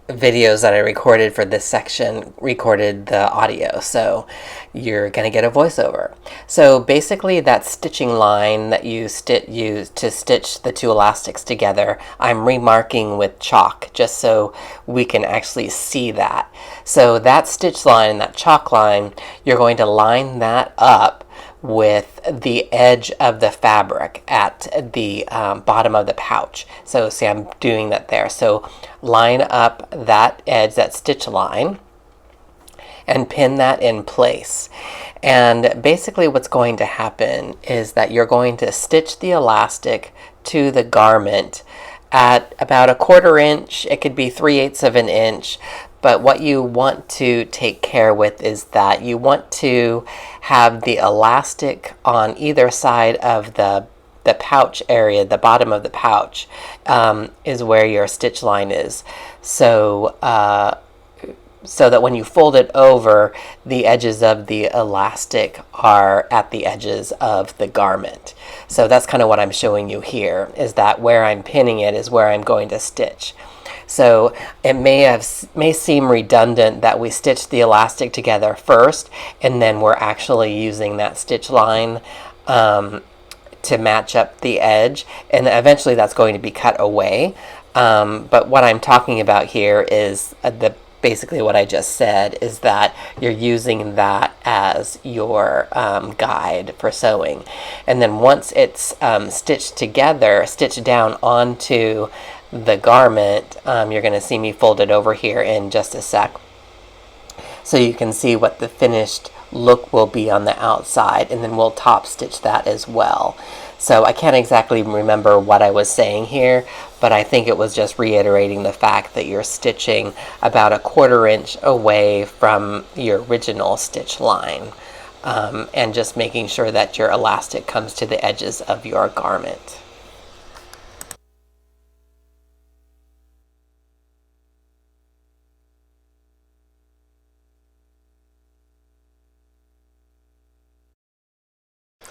videos that I recorded for this section recorded the audio, so you're going to get a voiceover. So basically that stitching line that you use to stitch the two elastics together, I'm remarking with chalk just so we can actually see that. So that stitch line, that chalk line, you're going to line that up with the edge of the fabric at the bottom of the pouch. So see, I'm doing that there. So line up that edge, that stitch line, and pin that in place. And basically what's going to happen is that you're going to stitch the elastic to the garment at about 1/4 inch. It could be 3/8 of an inch. But what you want to take care with is that you want to have the elastic on either side of the pouch area, the bottom of the pouch, is where your stitch line is. So so that when you fold it over, the edges of the elastic are at the edges of the garment. So that's kind of what I'm showing you here, is that where I'm pinning it is where I'm going to stitch. So it may seem redundant that we stitch the elastic together first, and then we're actually using that stitch line to match up the edge, and eventually that's going to be cut away.
But what I'm talking about here is basically what I just said, is that you're using that as your guide for sewing. And then once it's stitched together, stitched down onto the garment, you're going to see me fold it over here in just a sec, so you can see what the finished look will be on the outside, and then we'll top stitch that as well. So I can't exactly remember what I was saying here, but I think it was just reiterating the fact that you're stitching about a 1/4 inch away from your original stitch line, and just making sure that your elastic comes to the edges of your garment.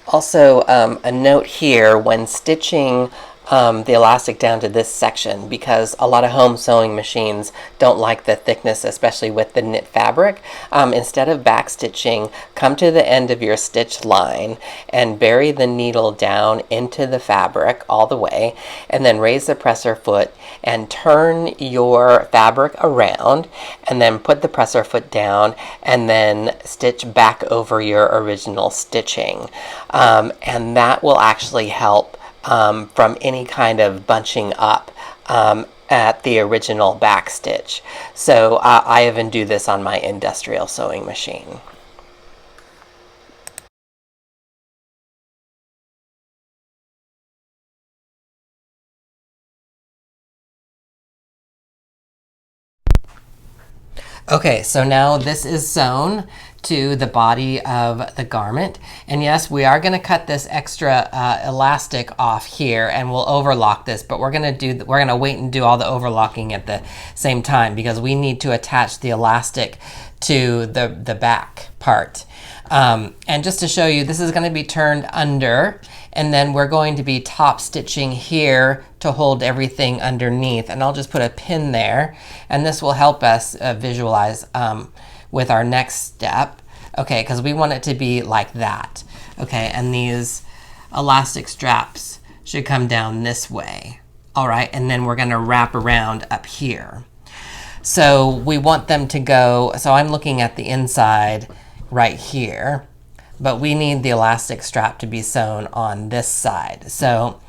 Also, a note here when stitching the elastic down to this section, because a lot of home sewing machines don't like the thickness, especially with the knit fabric. Instead of back stitching, come to the end of your stitch line and bury the needle down into the fabric all the way, and then raise the presser foot and turn your fabric around, and then put the presser foot down, and then stitch back over your original stitching. And that will actually help from any kind of bunching up at the original back stitch. So I even do this on my industrial sewing machine. Okay, so now this is sewn to the body of the garment, and yes, we are going to cut this extra elastic off here, and we'll overlock this, but we're going to wait and do all the overlocking at the same time, because we need to attach the elastic to the back part. And just to show you, this is going to be turned under, and then we're going to be top stitching here to hold everything underneath. And I'll just put a pin there, and this will help us visualize with our next step. Okay, because we want it to be like that. Okay, and these elastic straps should come down this way. All right, and then we're going to wrap around up here. So we want them to go, so I'm looking at the inside right here, but we need the elastic strap to be sewn on this side. So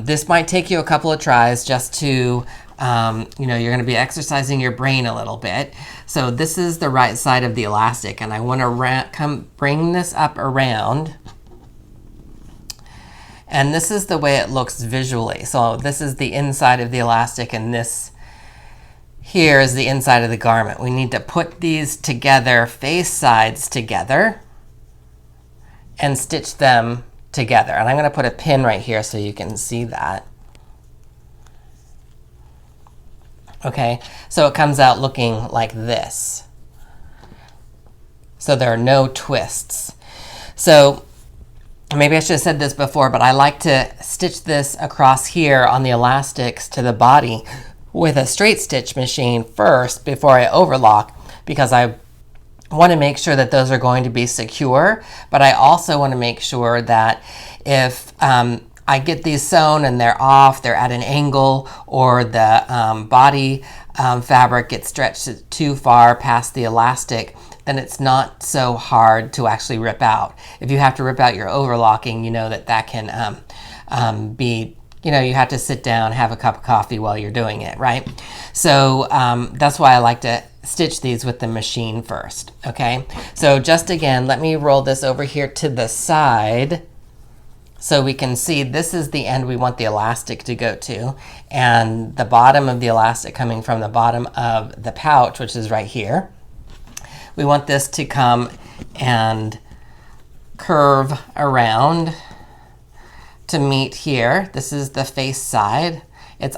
this might take you a couple of tries just to, you know, you're going to be exercising your brain a little bit. So this is the right side of the elastic, and I want to bring this up around. And this is the way it looks visually. So this is the inside of the elastic, and this here is the inside of the garment. We need to put these together, face sides together, and stitch them together. And I'm going to put a pin right here so you can see that. Okay, so it comes out looking like this. So there are no twists. So maybe I should have said this before, but I like to stitch this across here on the elastics to the body with a straight stitch machine first before I overlock, because I want to make sure that those are going to be secure, but I also want to make sure that if I get these sewn and they're off, they're at an angle, or the body fabric gets stretched too far past the elastic, then it's not so hard to actually rip out. If you have to rip out your overlocking, you know that that can be, you know, you have to sit down, have a cup of coffee while you're doing it, right? So that's why I like to stitch these with the machine first, okay? So just again, let me roll this over here to the side so we can see this is the end we want the elastic to go to, and the bottom of the elastic coming from the bottom of the pouch, which is right here. We want this to come and curve around to meet here. This is the face side.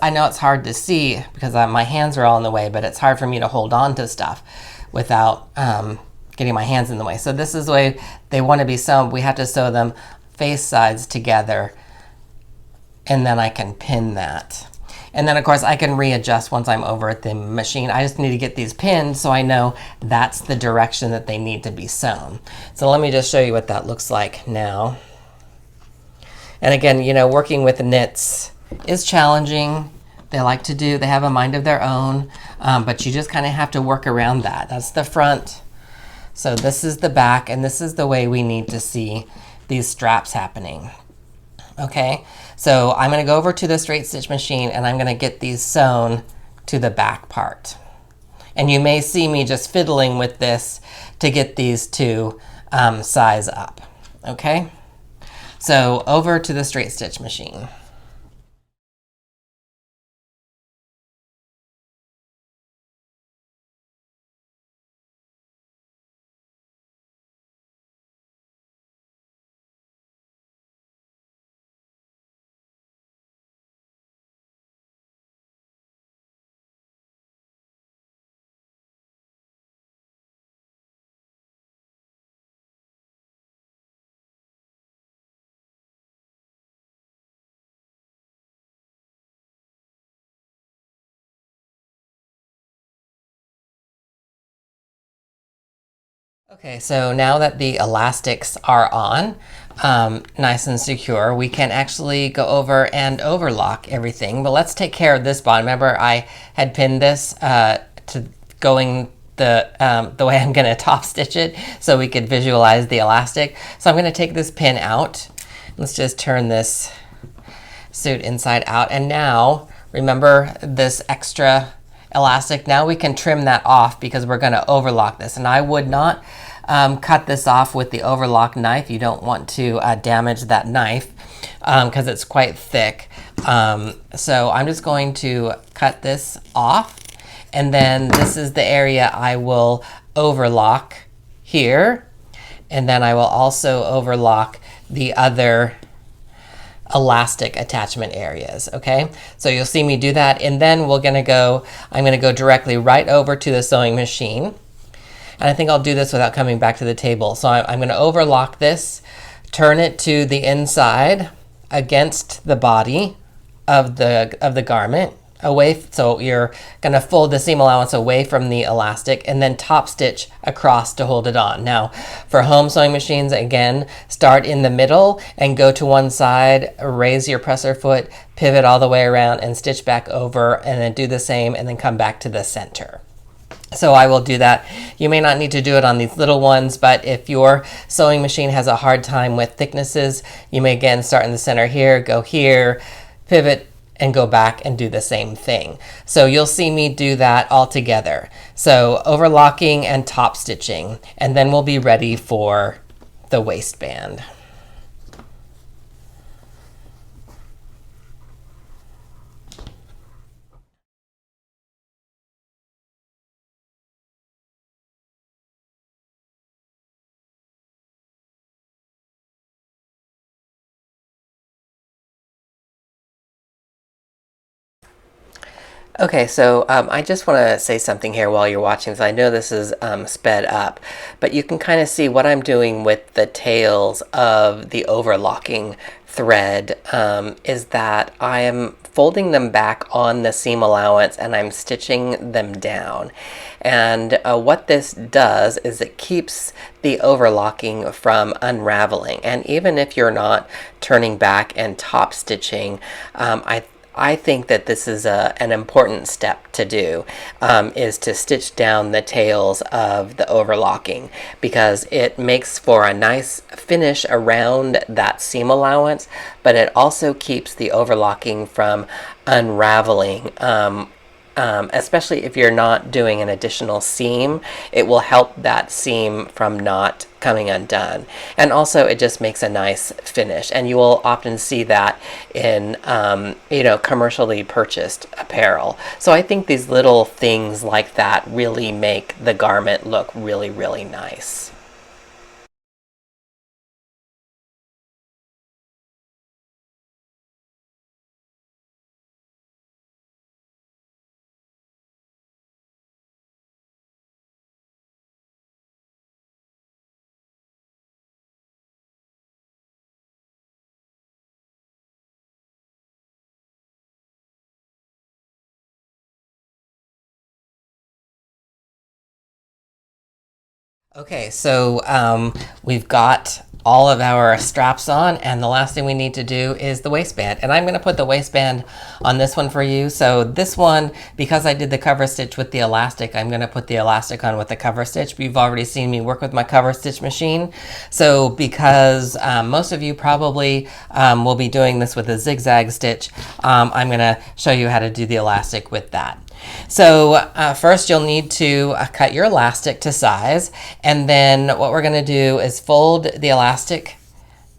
I know it's hard to see because my hands are all in the way, but it's hard for me to hold on to stuff without getting my hands in the way. So this is the way they want to be sewn. We have to sew them face sides together, and then I can pin that. And then of course I can readjust once I'm over at the machine. I just need to get these pinned so I know that's the direction that they need to be sewn. So let me just show you what that looks like now. And again, you know, working with knits is challenging, They like to do, they have a mind of their own, but you just kind of have to work around that. That's the front. So this is the back, and this is the way we need to see these straps happening. Okay, so I'm going to go over to the straight stitch machine and I'm going to get these sewn to the back part. And you may see me just fiddling with this to get these to size up. Okay, so over to the straight stitch machine. Okay, so now that the elastics are on, nice and secure, we can actually go over and overlock everything. But let's take care of this bottom. Remember, I had pinned this to going the way I'm going to top stitch it so we could visualize the elastic. So I'm going to take this pin out. Let's just turn this suit inside out. And now, remember this extra elastic? Now we can trim that off because we're going to overlock this. And I would not cut this off with the overlock knife. You don't want to damage that knife because it's quite thick. So I'm just going to cut this off. And then this is the area I will overlock here. And then I will also overlock the other elastic attachment areas. Okay, so you'll see me do that, and then I'm going to go directly right over to the sewing machine. And I think I'll do this without coming back to the table. So I'm going to overlock this, turn it to the inside against the body of the garment, away. So you're going to fold the seam allowance away from the elastic and then top stitch across to hold it on. Now, for home sewing machines, again, start in the middle and go to one side, raise your presser foot, pivot all the way around and stitch back over, and then do the same and then come back to the center. So I will do that. You may not need to do it on these little ones, but if your sewing machine has a hard time with thicknesses, you may again start in the center here, go here, pivot, and go back and do the same thing. So you'll see me do that all together. So overlocking and top stitching, and then we'll be ready for the waistband. Okay, so I just want to say something here while you're watching. So I know this is sped up, but you can kind of see what I'm doing with the tails of the overlocking thread is that I am folding them back on the seam allowance and I'm stitching them down. And what this does is it keeps the overlocking from unraveling. And even if you're not turning back and top stitching, I think that this is an important step to do, is to stitch down the tails of the overlocking, because it makes for a nice finish around that seam allowance, but it also keeps the overlocking from unraveling. Especially if you're not doing an additional seam, it will help that seam from not coming undone. And also it just makes a nice finish. And you will often see that in, commercially purchased apparel. So I think these little things like that really make the garment look really, really nice. Okay, so we've got all of our straps on, and the last thing we need to do is the waistband. And I'm going to put the waistband on this one for you. So this one, because I did the cover stitch with the elastic, I'm going to put the elastic on with the cover stitch. But you've already seen me work with my cover stitch machine. So because most of you probably will be doing this with a zigzag stitch, I'm going to show you how to do the elastic with that. So first you'll need to cut your elastic to size, and then what we're going to do is fold the elastic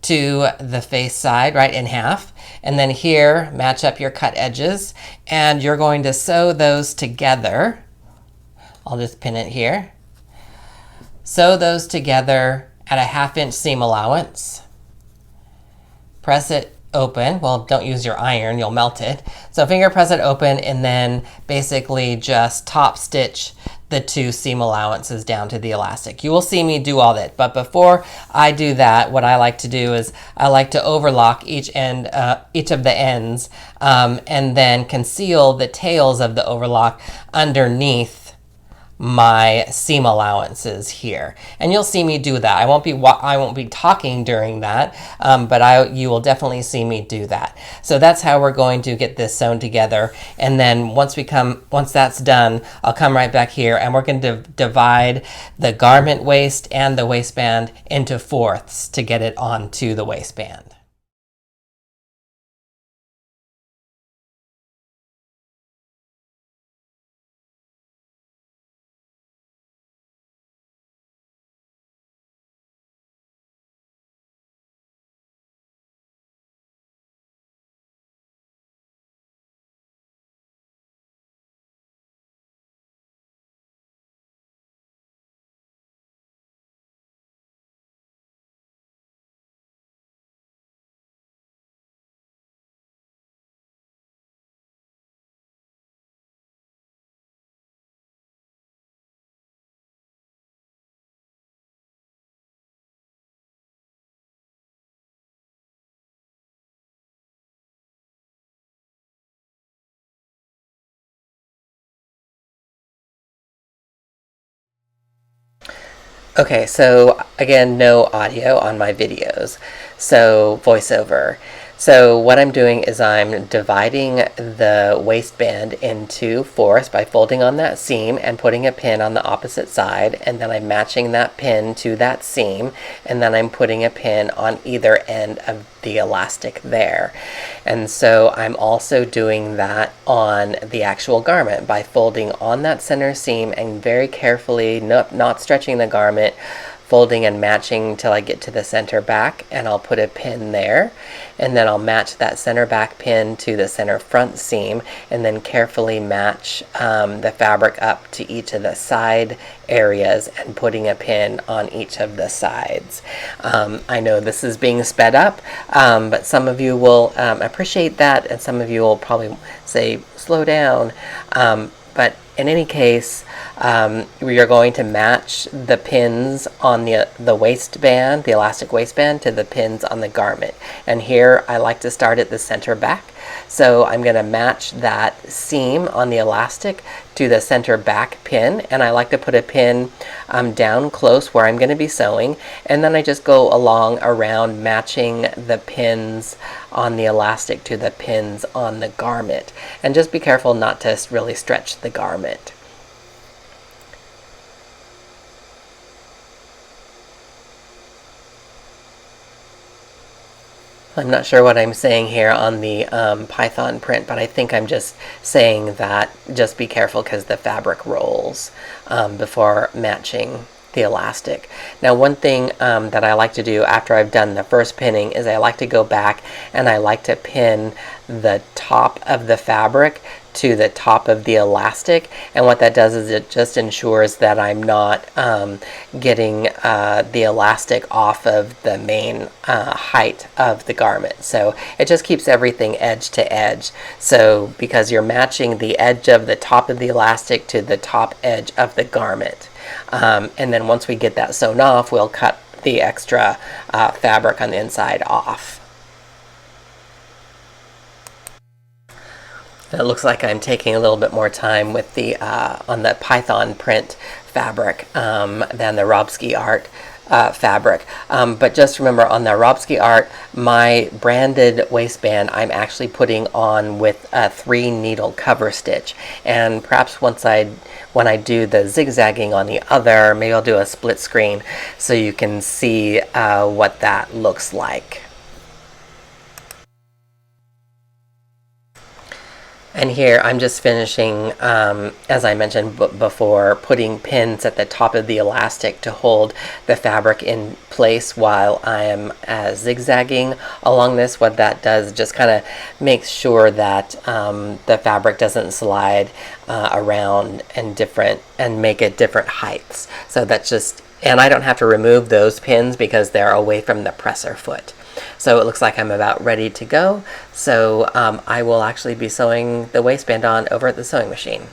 to the face side, right, in half, and then here match up your cut edges, and you're going to sew those together. I'll just pin it here. Sew those together at a 1/2 inch seam allowance. Press it open. Well, don't use your iron, you'll melt it. So finger press it open, and then basically just top stitch the 2 seam allowances down to the elastic. You will see me do all that, but before I do that, what I like to do is I like to overlock each of the ends, and then conceal the tails of the overlock underneath my seam allowances here, and you'll see me do that. I won't be talking during that, but you will definitely see me do that. So that's how we're going to get this sewn together. And then once that's done, I'll come right back here, and we're going to divide the garment waist and the waistband into 4ths to get it onto the waistband. Okay, so again, no audio on my videos, so voiceover. So what I'm doing is I'm dividing the waistband into 4ths by folding on that seam and putting a pin on the opposite side, and then I'm matching that pin to that seam, and then I'm putting a pin on either end of the elastic there. And so I'm also doing that on the actual garment by folding on that center seam and very carefully, not stretching the garment, folding and matching till I get to the center back, and I'll put a pin there, and then I'll match that center back pin to the center front seam, and then carefully match the fabric up to each of the side areas and putting a pin on each of the sides. I know this is being sped up, but some of you will appreciate that, and some of you will probably say slow down, but in any case, you're going to match the pins on the waistband, the elastic waistband, to the pins on the garment. And here I like to start at the center back. So I'm going to match that seam on the elastic to the center back pin, and I like to put a pin down close where I'm going to be sewing, and then I just go along around matching the pins on the elastic to the pins on the garment. And just be careful not to really stretch the garment. I'm not sure what I'm saying here on the Python print, but I think I'm just saying that just be careful because the fabric rolls before matching the elastic. Now, one thing that I like to do after I've done the first pinning is I like to go back and I like to pin the top of the fabric to the top of the elastic, and what that does is it just ensures that I'm not getting the elastic off of the main height of the garment. So it just keeps everything edge to edge. So because you're matching the edge of the top of the elastic to the top edge of the garment. And then once we get that sewn off, we'll cut the extra fabric on the inside off. It looks like I'm taking a little bit more time with the on the Python print fabric than the Robski Art fabric. But just remember, on the Robski Art, my branded waistband I'm actually putting on with a 3 needle cover stitch, and perhaps when I do the zigzagging on the other, maybe I'll do a split screen so you can see what that looks like. And here I'm just finishing, as I mentioned before, putting pins at the top of the elastic to hold the fabric in place while I am zigzagging along this. What that does just kind of makes sure that the fabric doesn't slide around and make it different heights. So that's just, and I don't have to remove those pins because they're away from the presser foot. So it looks like I'm about ready to go. So I will actually be sewing the waistband on over at the sewing machine.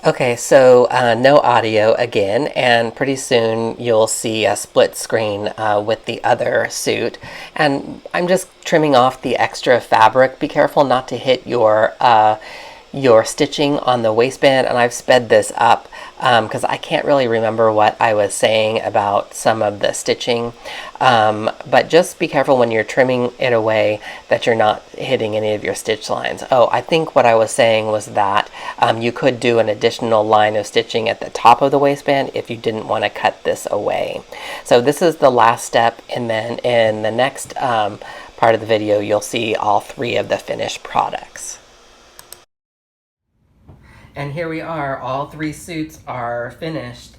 Okay, so no audio again, and pretty soon you'll see a split screen with the other suit. And I'm just trimming off the extra fabric. Be careful not to hit your stitching on the waistband, and I've sped this up because I can't really remember what I was saying about some of the stitching. But just be careful when you're trimming it away that you're not hitting any of your stitch lines. Oh, I think what I was saying was that you could do an additional line of stitching at the top of the waistband if you didn't want to cut this away. So this is the last step, and then in the next part of the video you'll see all 3 of the finished products. And here we are, all 3 suits are finished.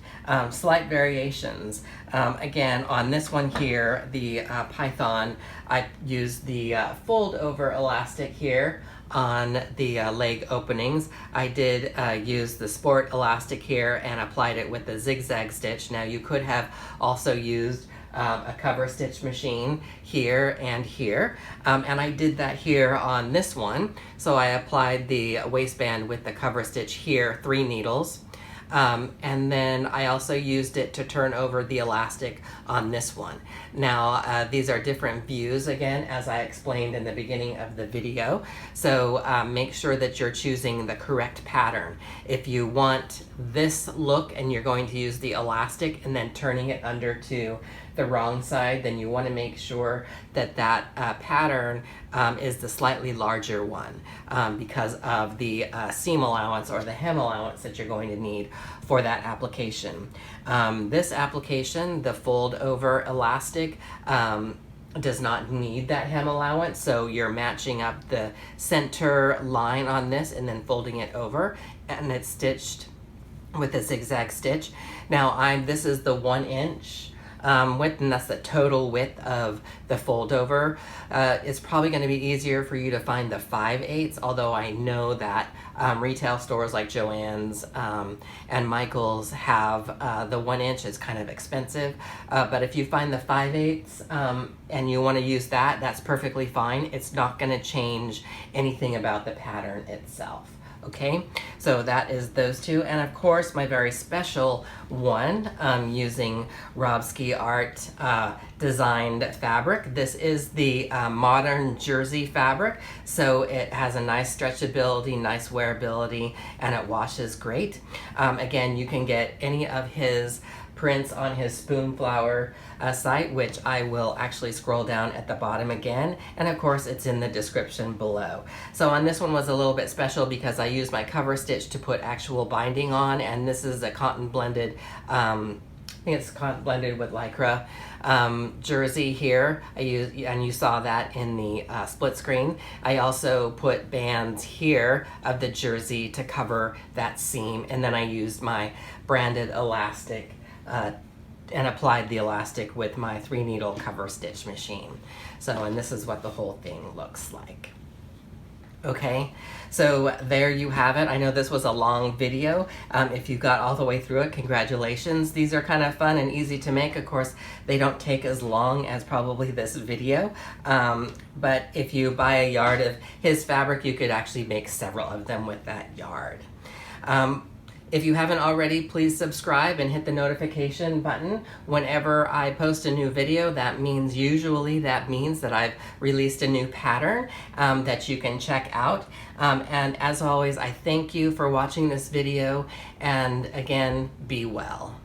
Slight variations. Again, on this one here, the Python, I used the fold over elastic here on the leg openings. I did use the sport elastic here and applied it with the zigzag stitch. Now you could have also used a cover stitch machine here and here, and I did that here on this one. So I applied the waistband with the cover stitch here, 3 needles, and then I also used it to turn over the elastic on this one. Now these are different views, again, as I explained in the beginning of the video, so make sure that you're choosing the correct pattern. If you want this look and you're going to use the elastic and then turning it under to the wrong side, then you want to make sure that that pattern is the slightly larger one because of the seam allowance or the hem allowance that you're going to need for that application. This application, the fold over elastic, does not need that hem allowance, so you're matching up the center line on this and then folding it over, and it's stitched with a zigzag stitch. Now this is the 1 inch width, and that's the total width of the fold over. It's probably going to be easier for you to find the 5/8, although I know that retail stores like Joann's and Michael's have the 1 inch. Is kind of expensive, but if you find the 5/8 and you want to use that, that's perfectly fine. It's not going to change anything about the pattern itself. Okay, so that is those 2, and of course my very special one using Robski Art designed fabric. This is the modern jersey fabric, so it has a nice stretchability, nice wearability, and it washes great. Again, you can get any of his prints on his Spoonflower site, which I will actually scroll down at the bottom again, and of course it's in the description below. So on this one was a little bit special because I used my cover stitch to put actual binding on, and this is a cotton blended think it's blended with Lycra jersey here. I use, and you saw that in the split screen. I also put bands here of the jersey to cover that seam, and then I used my branded elastic and applied the elastic with my 3-needle cover stitch machine. So, and this is what the whole thing looks like. Okay, so there you have it. I know this was a long video. If you got all the way through it, congratulations. These are kind of fun and easy to make. Of course, they don't take as long as probably this video, but if you buy a yard of his fabric, you could actually make several of them with that yard. If you haven't already, please subscribe and hit the notification button whenever I post a new video. That means that I've released a new pattern that you can check out. And as always, I thank you for watching this video, and again, be well.